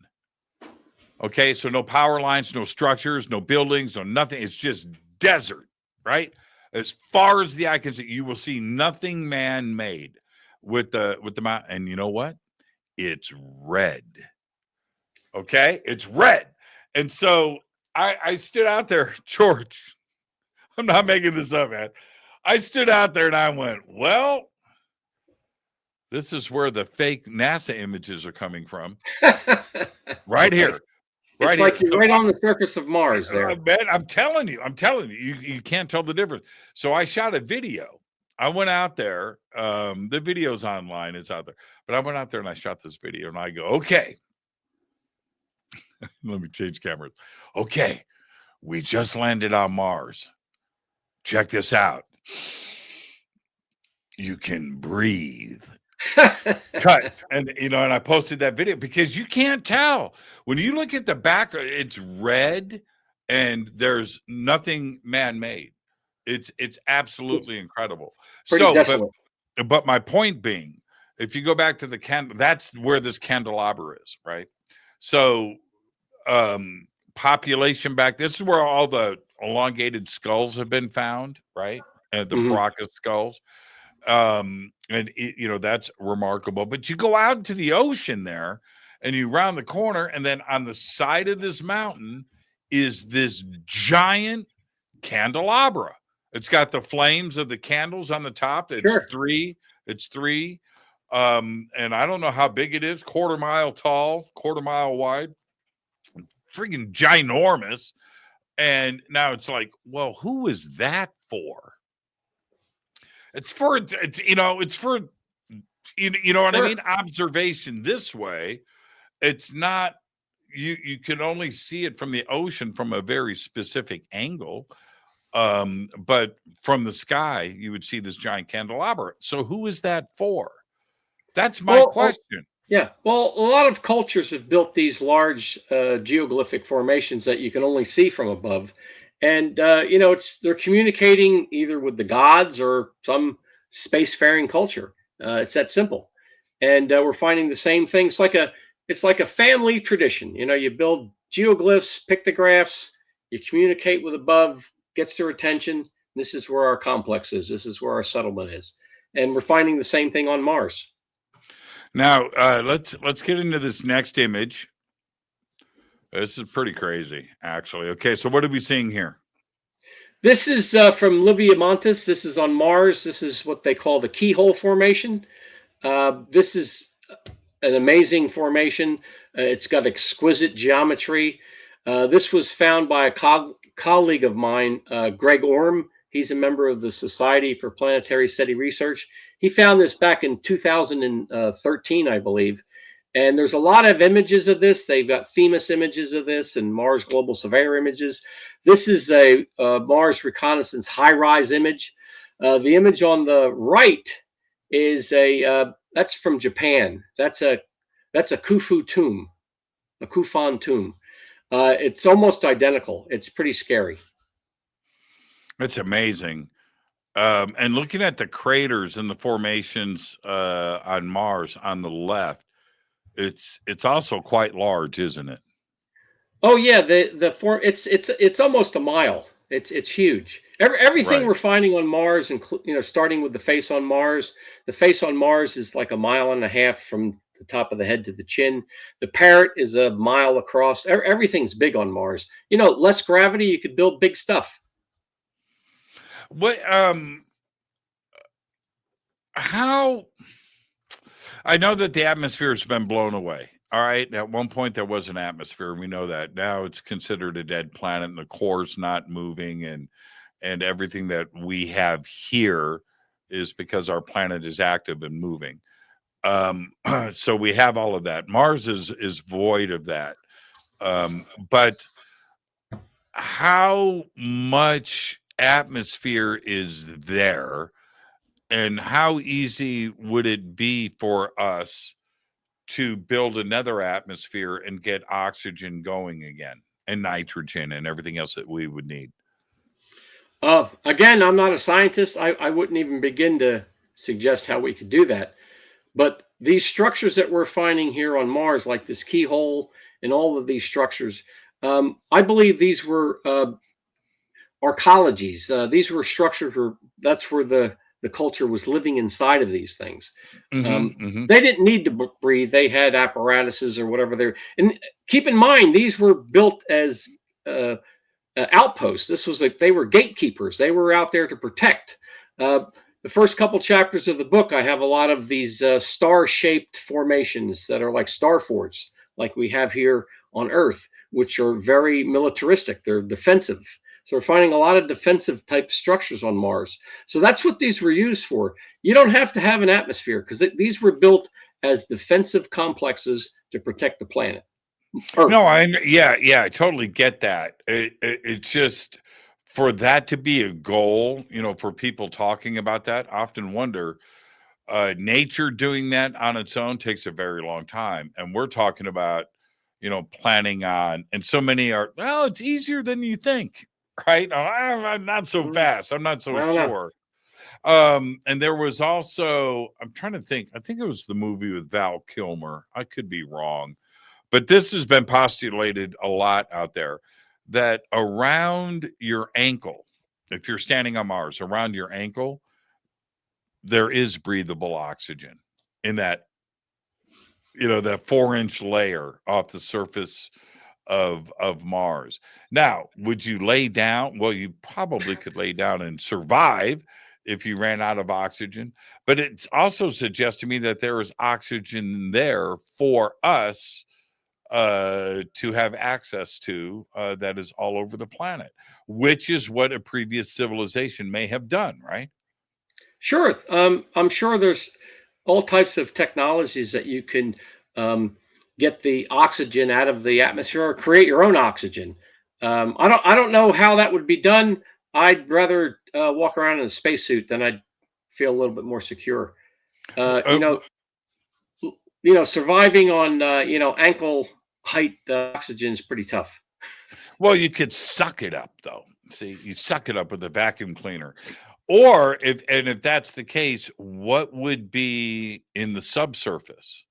Okay, so no power lines, no structures, no buildings, no nothing. It's just desert, right? As far as the eye can see, you will see nothing man-made with the mountain. And you know what? It's red. Okay, it's red. And so I stood out there, George. I'm not making this up, man. I stood out there and I went, well, this is where the fake NASA images are coming from. Right here. Right, it's like you're right on the surface of Mars there. Man, I'm telling you, you can't tell the difference. So I shot a video. I went out there. The video's online. It's out there. But I went out there and I shot this video and I go, okay. Let me change cameras. Okay. We just landed on Mars. Check this out. You can breathe. Cut. And and I posted that video because you can't tell when you look at the back, it's red and there's nothing man-made. It's absolutely incredible. So but my point being, if you go back to the that's where this candelabra is, right? So population back, this is where all the elongated skulls have been found, right? And the Paracas skulls. And that's remarkable. But you go out into the ocean there and you round the corner, and then on the side of this mountain is this giant candelabra. It's got the flames of the candles on the top. It's three. And I don't know how big it is, quarter mile tall, quarter mile wide, freaking ginormous. And now it's like, well, who is that for? It's for what I mean? Observation this way. It's not, you can only see it from the ocean from a very specific angle. But from the sky, you would see this giant candelabra. So who is that for? That's my question. Yeah. Well, a lot of cultures have built these large geoglyphic formations that you can only see from above. And, they're communicating either with the gods or some spacefaring culture. It's that simple. And we're finding the same thing. It's like a family tradition. You build geoglyphs, pictographs, you communicate with above, gets their attention. This is where our complex is. This is where our settlement is. And we're finding the same thing on Mars. Now, let's get into this next image. This is pretty crazy, actually. Okay, so what are we seeing here? This is from Livia Montis. This is on Mars. This is what they call the Keyhole formation. This is an amazing formation. It's got exquisite geometry. This was found by a colleague of mine, Greg Orm. He's a member of the Society for Planetary SETI Research. He found this back in 2013, I believe. And there's a lot of images of this. They've got Themis images of this and Mars Global Surveyor images. This is a Mars Reconnaissance high-rise image. The image on the right is that's from Japan. That's a Khufu tomb, a Kufan tomb. It's almost identical. It's pretty scary. It's amazing. And looking at the craters and the formations on Mars on the left, it's also quite large, isn't it? Oh yeah, it's almost a mile. It's huge. Everything we're finding on Mars, starting with the face on Mars. The face on Mars is like 1.5 miles from the top of the head to the chin. The Parrot is 1 mile across. Everything's big on Mars. Less gravity, you could build big stuff. What how I know that the atmosphere has been blown away. All right. At one point, there was an atmosphere. We know that. Now it's considered a dead planet, and the core's not moving, and everything that we have here is because our planet is active and moving. So we have all of that. Mars is void of that. But how much atmosphere is there, and how easy would it be for us to build another atmosphere and get oxygen going again, and nitrogen and everything else that we would need? Again, I'm not a scientist. I wouldn't even begin to suggest how we could do that. But these structures that we're finding here on Mars, like this keyhole and all of these structures, I believe these were arcologies. These were structures that's where the culture was living inside of these things. They didn't need to breathe. They had apparatuses or whatever. And keep in mind, these were built as outposts. This was like they were gatekeepers. They were out there to protect. The first couple chapters of the book, I have a lot of these star-shaped formations that are like star forts, like we have here on Earth, which are very militaristic. They're defensive. So we're finding a lot of defensive type structures on Mars. So that's what these were used for. You don't have to have an atmosphere, because these were built as defensive complexes to protect the planet. Earth. No, I totally get that. It's just, for that to be a goal, for people talking about that, I often wonder, nature doing that on its own takes a very long time. And we're talking about, planning on, and so many are, well, it's easier than you think, right? I'm not so fast. I'm not so sure. And there was also, I'm trying to think, I think it was the movie with Val Kilmer. I could be wrong, but this has been postulated a lot out there, that around your ankle, if you're standing on Mars, around your ankle, there is breathable oxygen in that, that 4-inch layer off the surface of Mars. Now, would you lay down? Well, you probably could lay down and survive if you ran out of oxygen, but it also suggests to me that there is oxygen there for us to have access to, that is all over the planet, which is what a previous civilization may have done, right? Sure. I'm sure there's all types of technologies that you can get the oxygen out of the atmosphere or create your own oxygen. I don't know how that would be done. I'd rather walk around in a spacesuit, than I'd feel a little bit more secure. Surviving on ankle height oxygen is pretty tough. Well, you could suck it up, though. See, you suck it up with a vacuum cleaner. Or if that's the case, what would be in the subsurface?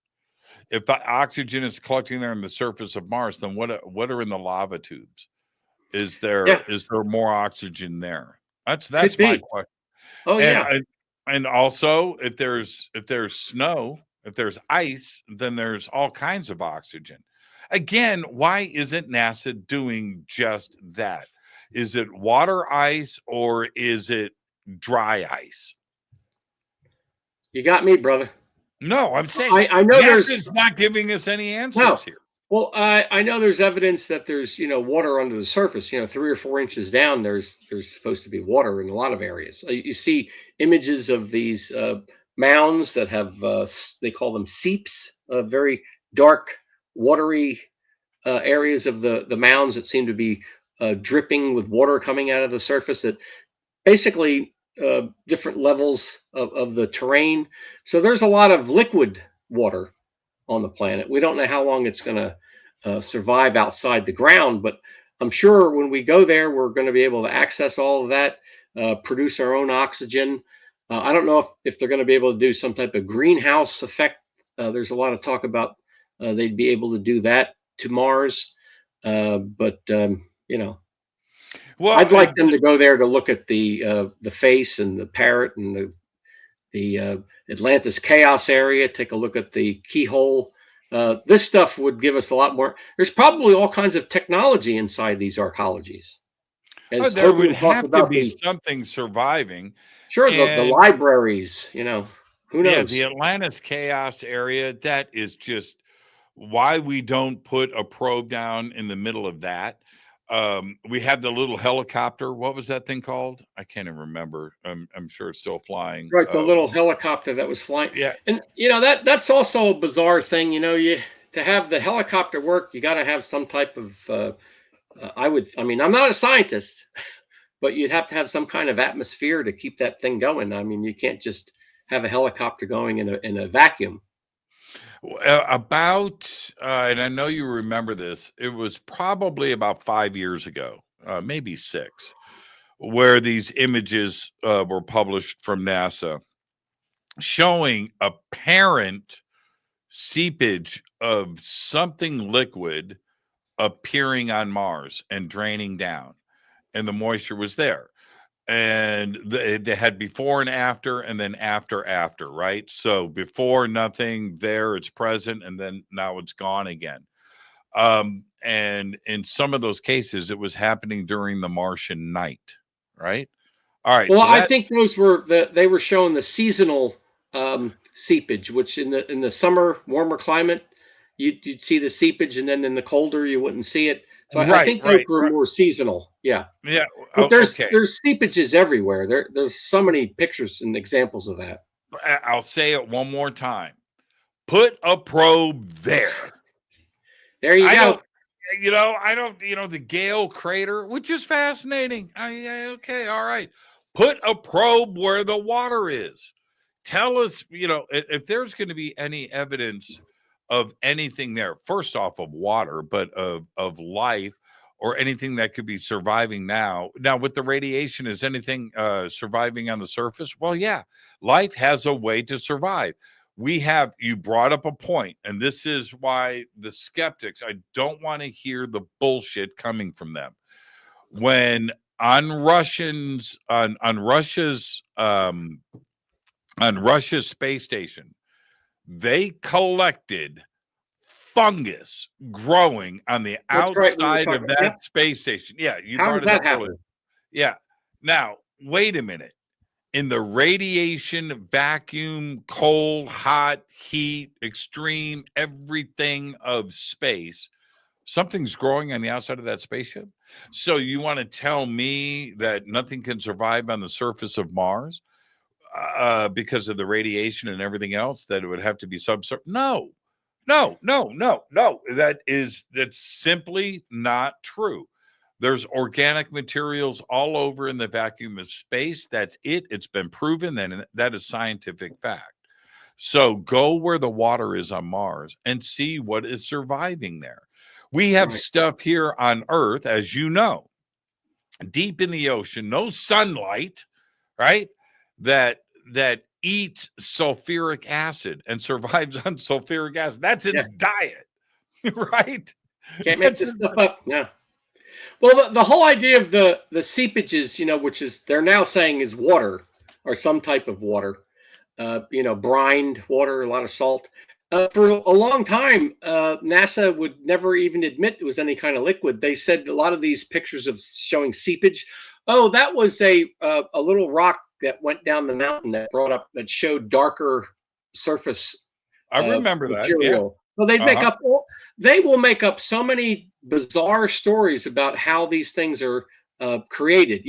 If the oxygen is collecting there in the surface of Mars, then what are in the lava tubes? Is there more oxygen there? That's my question. Oh, and also, if there's snow, if there's ice, then there's all kinds of oxygen. Again, why isn't NASA doing just that? Is it water ice, or is it dry ice? You got me, brother. No, I'm saying I know NASA's not giving us any answers here. Well, I know there's evidence that there's water under the surface. 3 or 4 inches down, there's supposed to be water in a lot of areas. You see images of these mounds that have they call them seeps, very dark, watery areas of the mounds that seem to be dripping with water coming out of the surface. That basically different levels of the terrain. So there's a lot of liquid water on the planet. We don't know how long it's going to survive outside the ground, but I'm sure when we go there, we're going to be able to access all of that, produce our own oxygen. I don't know if they're going to be able to do some type of greenhouse effect. There's a lot of talk about they'd be able to do that to Mars, but well, I'd like them to go there to look at the face and the Parrot and the Atlantis Chaos area. Take a look at the Keyhole. This stuff would give us a lot more. There's probably all kinds of technology inside these arcologies. There would have to be something surviving. Sure, the libraries, who knows? Yeah, the Atlantis Chaos area, that is just why we don't put a probe down in the middle of that. We had the little helicopter. What was that thing called? I can't even remember. I'm sure it's still flying. Right, the little helicopter that was flying. Yeah. And that's also a bizarre thing. To have the helicopter work, you got to have some type of. I'm not a scientist, but you'd have to have some kind of atmosphere to keep that thing going. I mean, you can't just have a helicopter going in a vacuum. And I know you remember this, it was probably about 5 years ago, maybe 6, where these images were published from NASA showing apparent seepage of something liquid appearing on Mars and draining down, and the moisture was there. And they had before and after, and then after, right? So before, nothing there, it's present, and then now it's gone again. And in some of those cases, it was happening during the Martian night, right? All right. Well, I think those were they were showing the seasonal seepage, which in the summer, warmer climate, you'd see the seepage, and then in the colder, you wouldn't see it. So I think those were more seasonal. Yeah. Yeah. But there's seepages everywhere. There's so many pictures and examples of that. I'll say it one more time. Put a probe there. There you go. The Gale crater, which is fascinating. Okay, all right. Put a probe where the water is. Tell us, if there's going to be any evidence of anything there, first off of water, but of life or anything that could be surviving now. Now, with the radiation, is anything surviving on the surface? Well, yeah, life has a way to survive. You brought up a point, and this is why the skeptics, I don't want to hear the bullshit coming from them. When on Russia's space station, they collected fungus growing on the outside of that space station. Yeah, how did that happen? Yeah. Now, wait a minute. In the radiation, vacuum, cold, hot, heat, extreme, everything of space, something's growing on the outside of that spaceship. So you want to tell me that nothing can survive on the surface of Mars because of the radiation and everything else, that it would have to be subsurface? No. That's simply not true. There's organic materials all over in the vacuum of space. That's it. It's been proven, and that is scientific fact. So go where the water is on Mars and see what is surviving there. We have stuff here on Earth, as you know, deep in the ocean, no sunlight, right? That eats sulfuric acid and survives on sulfuric acid. That's its diet, right? Can't make this stuff up. Yeah. Well, the whole idea of the seepages, which is they're now saying is water or some type of water, brined water, a lot of salt. For a long time, NASA would never even admit it was any kind of liquid. They said a lot of these pictures of showing seepage, that was a little rock that went down the mountain that showed darker surface. I remember material. That. Yeah. So they will make up so many bizarre stories about how these things are created.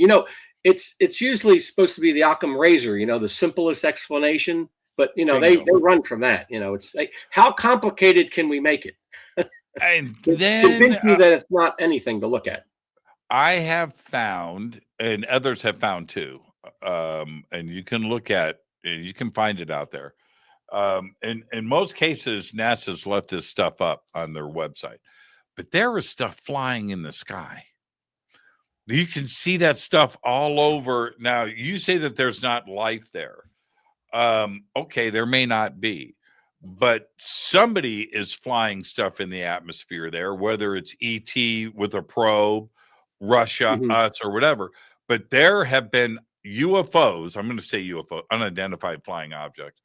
It's usually supposed to be the Occam razor, the simplest explanation, but they run from that. It's like, how complicated can we make it? And to convince you that it's not anything to look at. I have found, and others have found too, and you can find it out there. In most cases, NASA's left this stuff up on their website, but there is stuff flying in the sky. You can see that stuff all over. Now, you say that there's not life there. Okay, there may not be, but somebody is flying stuff in the atmosphere there, whether it's ET with a probe, Russia, us, or whatever. But there have been UFOs, I'm going to say UFO, unidentified flying objects,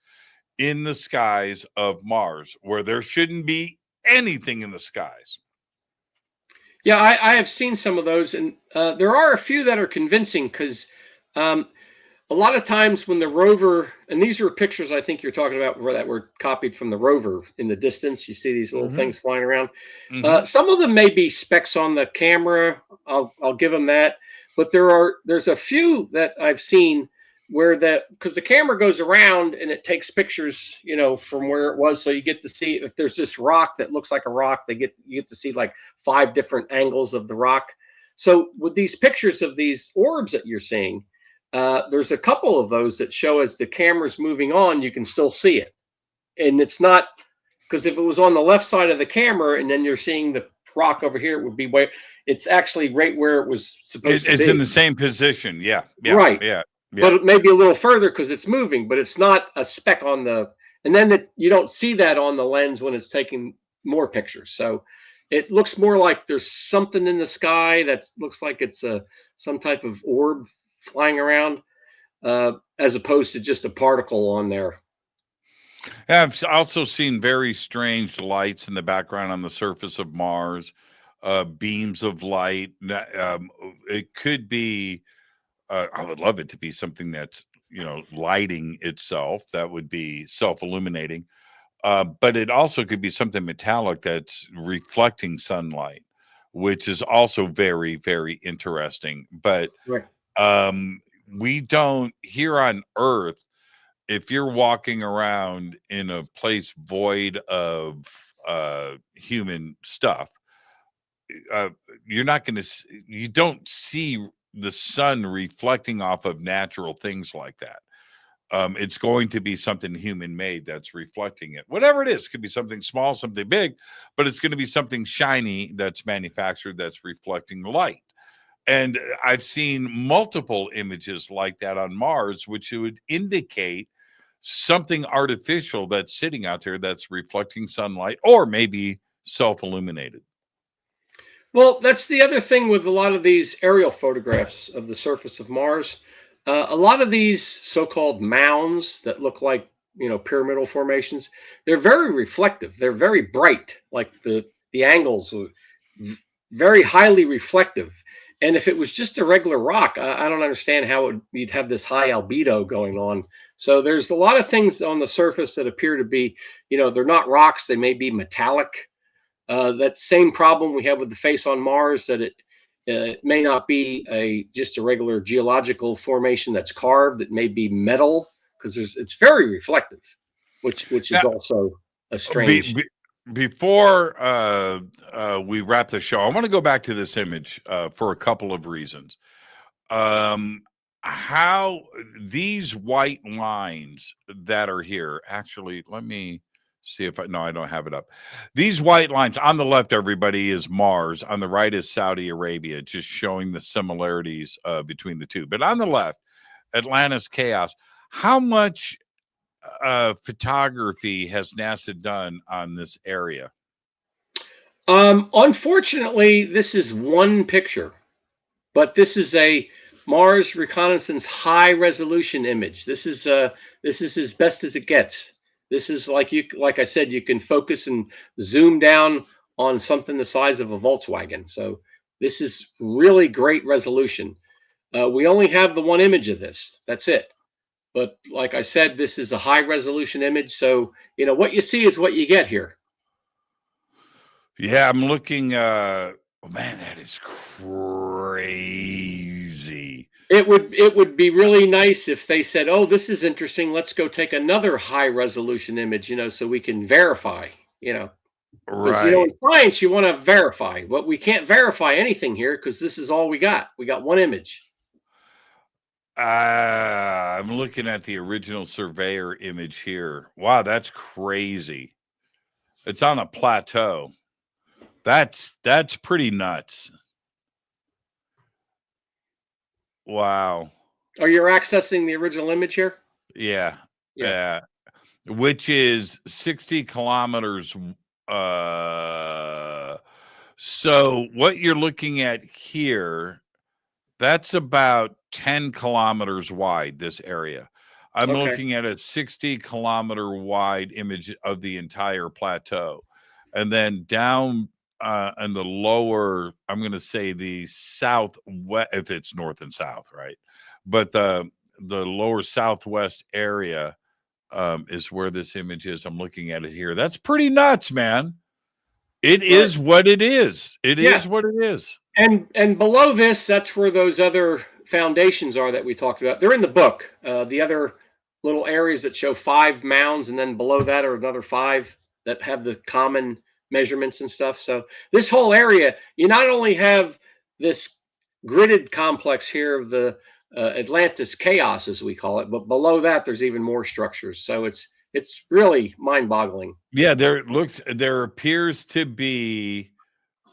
in the skies of Mars, where there shouldn't be anything in the skies. Yeah, I have seen some of those, and there are a few that are convincing, because a lot of times when the rover, and these are pictures I think you're talking about where that were copied from the rover in the distance. You see these little things flying around. Some of them may be specs on the camera. I'll give them that. But there's a few that I've seen where because the camera goes around and it takes pictures, from where it was. So you get to see if there's this rock that looks like a rock, you get to see like 5 different angles of the rock. So with these pictures of these orbs that you're seeing, there's a couple of those that show as the camera's moving on, you can still see it. And it's not, because if it was on the left side of the camera and then you're seeing the rock over here, it would be it's actually right where it was supposed to be. It's in the same position. Yeah. Right. Yeah. But it may be a little further because it's moving, but it's not a speck on and then you don't see that on the lens when it's taking more pictures. So it looks more like there's something in the sky that looks like it's some type of orb flying around, as opposed to just a particle on there. I've also seen very strange lights in the background on the surface of Mars, beams of light. It could be, I would love it to be something that's, lighting itself. That would be self-illuminating. But it also could be something metallic that's reflecting sunlight, which is also very, very interesting. But right. We don't, here on Earth, if you're walking around in a place void of human stuff, you're not going to, you don't see the sun reflecting off of natural things like that. It's going to be something human made that's reflecting it. Whatever it is, could be something small, something big, but it's going to be something shiny that's manufactured that's reflecting light. And I've seen multiple images like that on Mars, which would indicate something artificial that's sitting out there that's reflecting sunlight, or maybe self-illuminated. Well, that's the other thing with a lot of these aerial photographs of the surface of Mars. A lot of these so-called mounds that look like, pyramidal formations, they're very reflective. They're very bright, like the angles are very highly reflective. And if it was just a regular rock, I don't understand how you'd have this high albedo going on. So there's a lot of things on the surface that appear to be, they're not rocks. They may be metallic. That same problem we have with the face on Mars, that it may not be just a regular geological formation that's carved. It may be metal, because it's very reflective, which is also a strange. Before we wrap the show, I want to go back to this image for a couple of reasons. How these white lines that are here, actually, let me see if I don't have it up. These white lines on the left, everybody, is Mars. On the right is Saudi Arabia, just showing the similarities between the two. But on the left, Atlantis Chaos. How much photography has NASA done on this area? Unfortunately, this is one picture, but this is a Mars reconnaissance high resolution image. This is as best as it gets. This is like I said, you can focus and zoom down on something the size of a Volkswagen. So this is really great resolution. We only have the one image of this. That's it. But like I said, this is a high resolution image. So, what you see is what you get here. Yeah, I'm looking. Oh man, that is crazy. It would be really nice if they said, "Oh, this is interesting. Let's go take another high resolution image, so we can verify." Because right. in science you want to verify, but we can't verify anything here because this is all we got. We got one image. I'm looking at the original surveyor image here. Wow, that's crazy. It's on a plateau. That's pretty nuts. Wow. Oh, you're accessing the original image here? Yeah. Which is 60 kilometers. So what you're looking at here, that's about 10 kilometers wide, this area. I'm looking at a 60 kilometer wide image of the entire plateau. And then down in the lower, I'm going to say the southwest, if it's north and south, right? But the the lower southwest area is where this image is. I'm looking at it here. That's pretty nuts, man. It is what it is. It is what it is. And below this, that's where those other foundations are that we talked about. They're in the book. The other little areas that show 5 mounds, and then below that are another 5 that have the common measurements and stuff. So this whole area, you not only have this gridded complex here of the Atlantis Chaos, as we call it, but below that there's even more structures. So it's really mind-boggling. Yeah, there appears to be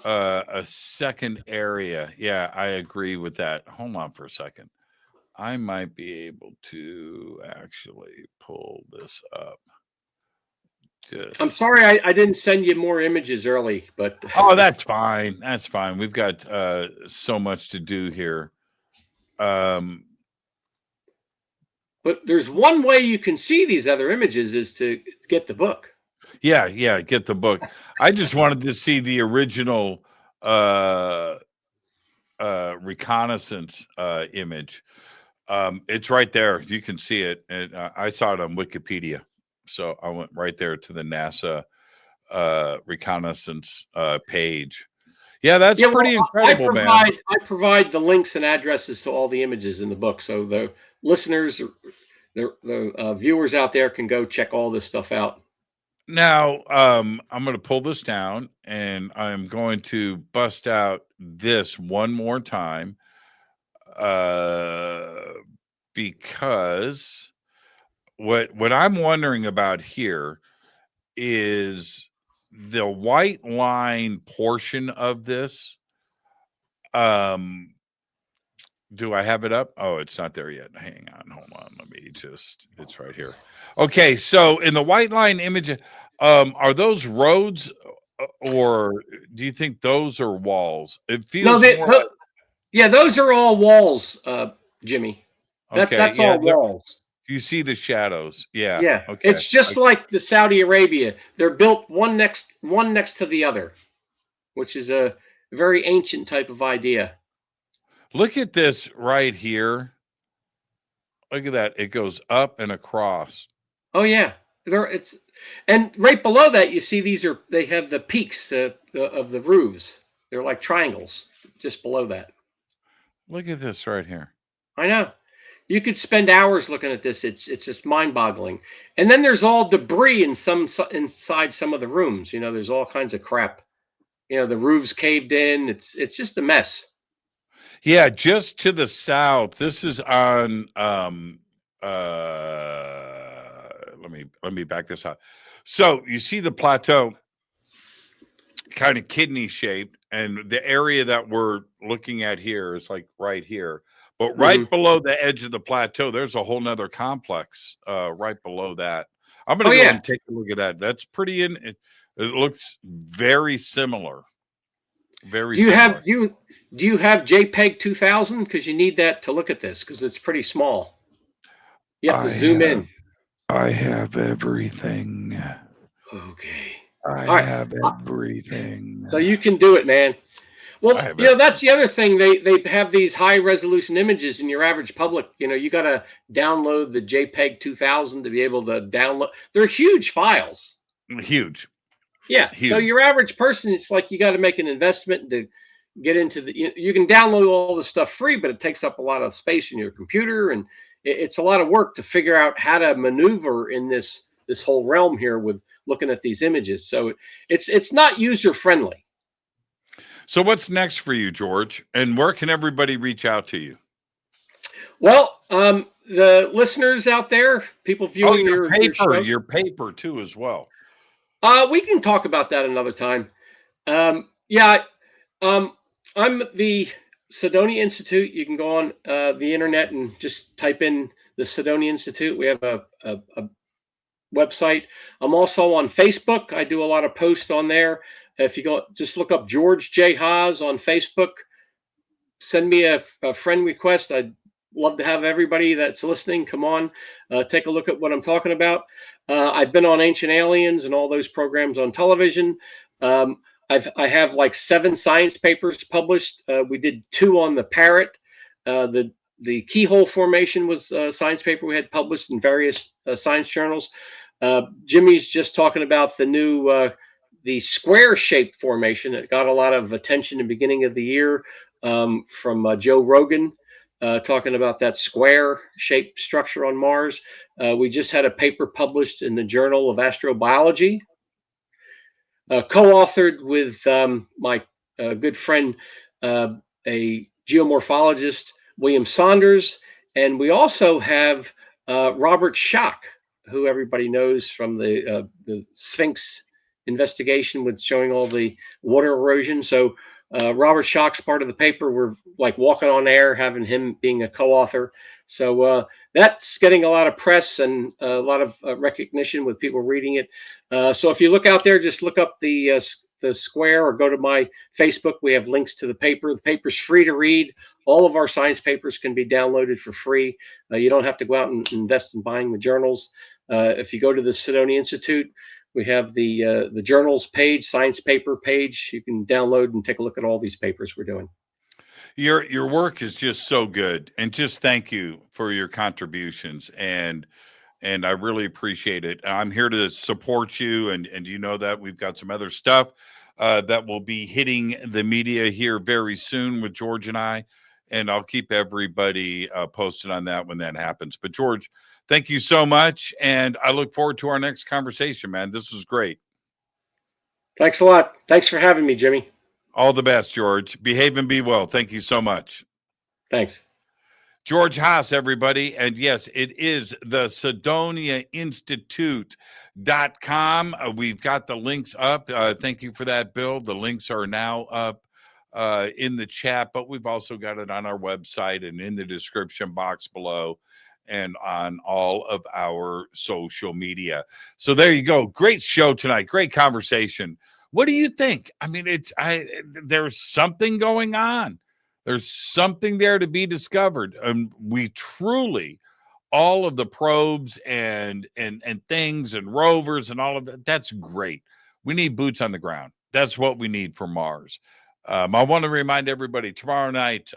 a second area. Yeah, I agree with that. Hold on for a second. I might be able to actually pull this up. I'm sorry I didn't send you more images early, but oh, that's fine. That's fine. We've got so much to do here. But there's one way you can see these other images is to get the book. Yeah, get the book. I just wanted to see the original reconnaissance image. It's right there. You can see it. And I saw it on Wikipedia. So I went right there to the NASA reconnaissance page. Yeah, that's pretty incredible, man. I provide the links and addresses to all the images in the book, so the listeners, the viewers out there can go check all this stuff out. Now, I'm going to pull this down, and I'm going to bust out this one more time because what I'm wondering about here is the white line portion of this. Do I have it up? Oh, it's not there yet. Hang on, hold on. It's right here. Okay, so in the white line image, are those roads, or do you think those are walls? It feels those are all walls, Jimmy. That's all walls. You see the shadows. Yeah. Yeah. Okay. It's just like the Saudi Arabia. They're built one next to the other, which is a very ancient type of idea. Look at this right here. Look at that. It goes up and across. Oh yeah. And right below that you see they have the peaks of the roofs. They're like triangles just below that. Look at this right here. I know. You could spend hours looking at this. It's just mind-boggling. And then there's all debris inside some of the rooms. You know, there's all kinds of crap. You know, the roofs caved in. It's just a mess. Yeah, just to the south. This is on let me back this up. So you see the plateau kind of kidney shaped, and the area that we're looking at here is like right here. But right below the edge of the plateau, there's a whole nother complex right below that. I'm going to go and take a look at that. That's pretty it looks very similar. Very similar. Do you have JPEG 2000? Because you need that to look at this, because it's pretty small. You have to zoom in. I have everything. Okay. I have everything. So you can do it, man. Well, you know, that's the other thing. They have these high resolution images, and your average public, you know, you got to download the JPEG 2000 to be able to download. They're huge files. Huge. Yeah. Huge. So your average person, it's like you got to make an investment to get into the. You can download all the stuff free, but it takes up a lot of space in your computer, and it's a lot of work to figure out how to maneuver in this whole realm here with looking at these images. So it's not user friendly. So what's next for you, George? And where can everybody reach out to you? Well, the listeners out there, people viewing your paper too as well. We can talk about that another time. I'm the Cydonia Institute. You can go on the internet and just type in the Cydonia Institute. We have a website. I'm also on Facebook. I do a lot of posts on there. If you go, just look up George J. Haas on Facebook. Send me a friend request. I'd love to have everybody that's listening come on, take a look at what I'm talking about. I've been on Ancient Aliens and all those programs on television. I have like 7 science papers published. We did 2 on the Parrot, the The Keyhole formation was a science paper we had published in various science journals. Jimmy's just talking about the new the square-shaped formation. It got a lot of attention in the beginning of the year from Joe Rogan, talking about that square-shaped structure on Mars. We just had a paper published in the Journal of Astrobiology, co-authored with my good friend, a geomorphologist, William Saunders, and we also have Robert Schoch, who everybody knows from the Sphinx investigation with showing all the water erosion. So Robert Schoch's part of the paper. We're like walking on air, having him being a co-author. So that's getting a lot of press and a lot of recognition with people reading it. So if you look out there, just look up the square or go to my Facebook. We have links to the paper. The paper's free to read. All of our science papers can be downloaded for free. You don't have to go out and invest in buying the journals. If you go to the Cydonia Institute, we have the journals page, science paper page. You can download and take a look at all these papers we're doing. Your work is just so good, and just thank you for your contributions, and I really appreciate it. I'm here to support you, and you know that we've got some other stuff that will be hitting the media here very soon with George and I, and I'll keep everybody posted on that when that happens. But George, thank you so much, and I look forward to our next conversation, man. This was great. Thanks a lot. Thanks for having me, Jimmy. All the best, George. Behave and be well. Thank you so much. Thanks. George Haas, everybody. And yes, it is the Cydonia Institute.com. We've got the links up. Thank you for that, Bill. The links are now up in the chat, but we've also got it on our website and in the description box below and on all of our social media. So there you go. Great show tonight. Great conversation. What do you think? I mean, there's something going on. There's something there to be discovered. And we truly, all of the probes and things and rovers and all of that, that's great. We need boots on the ground. That's what we need for Mars. I want to remind everybody, tomorrow night,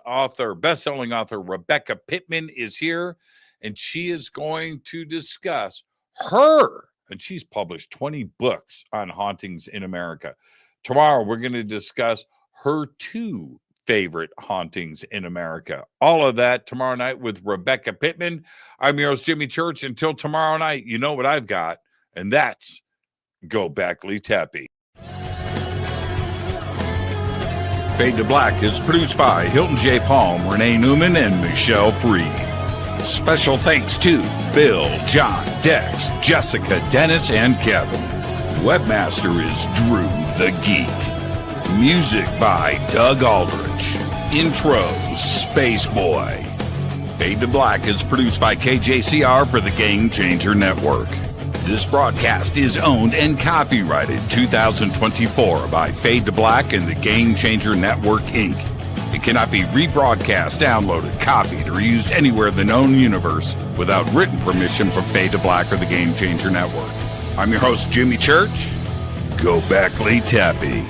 best-selling author Rebecca Pittman is here, and she is going to discuss and she's published 20 books on hauntings in America. Tomorrow, we're going to discuss her 2 favorite hauntings in America. All of that tomorrow night with Rebecca Pittman. I'm your host, Jimmy Church. Until tomorrow night, you know what I've got, and that's Go Backley Tappy. Fade to Black is produced by Hilton J. Palm, Renee Newman, and Michelle Freed. Special thanks to Bill, John, Dex, Jessica, Dennis, and Kevin. Webmaster is Drew the Geek. Music by Doug Aldrich. Intro, Space Boy. Fade to Black is produced by KJCR for the Game Changer Network. This broadcast is owned and copyrighted 2024 by Fade to Black and the Game Changer Network, Inc. It cannot be rebroadcast, downloaded, copied, or used anywhere in the known universe without written permission from Fade to Black or the Game Changer Network. I'm your host, Jimmy Church. Go Backley Tappy.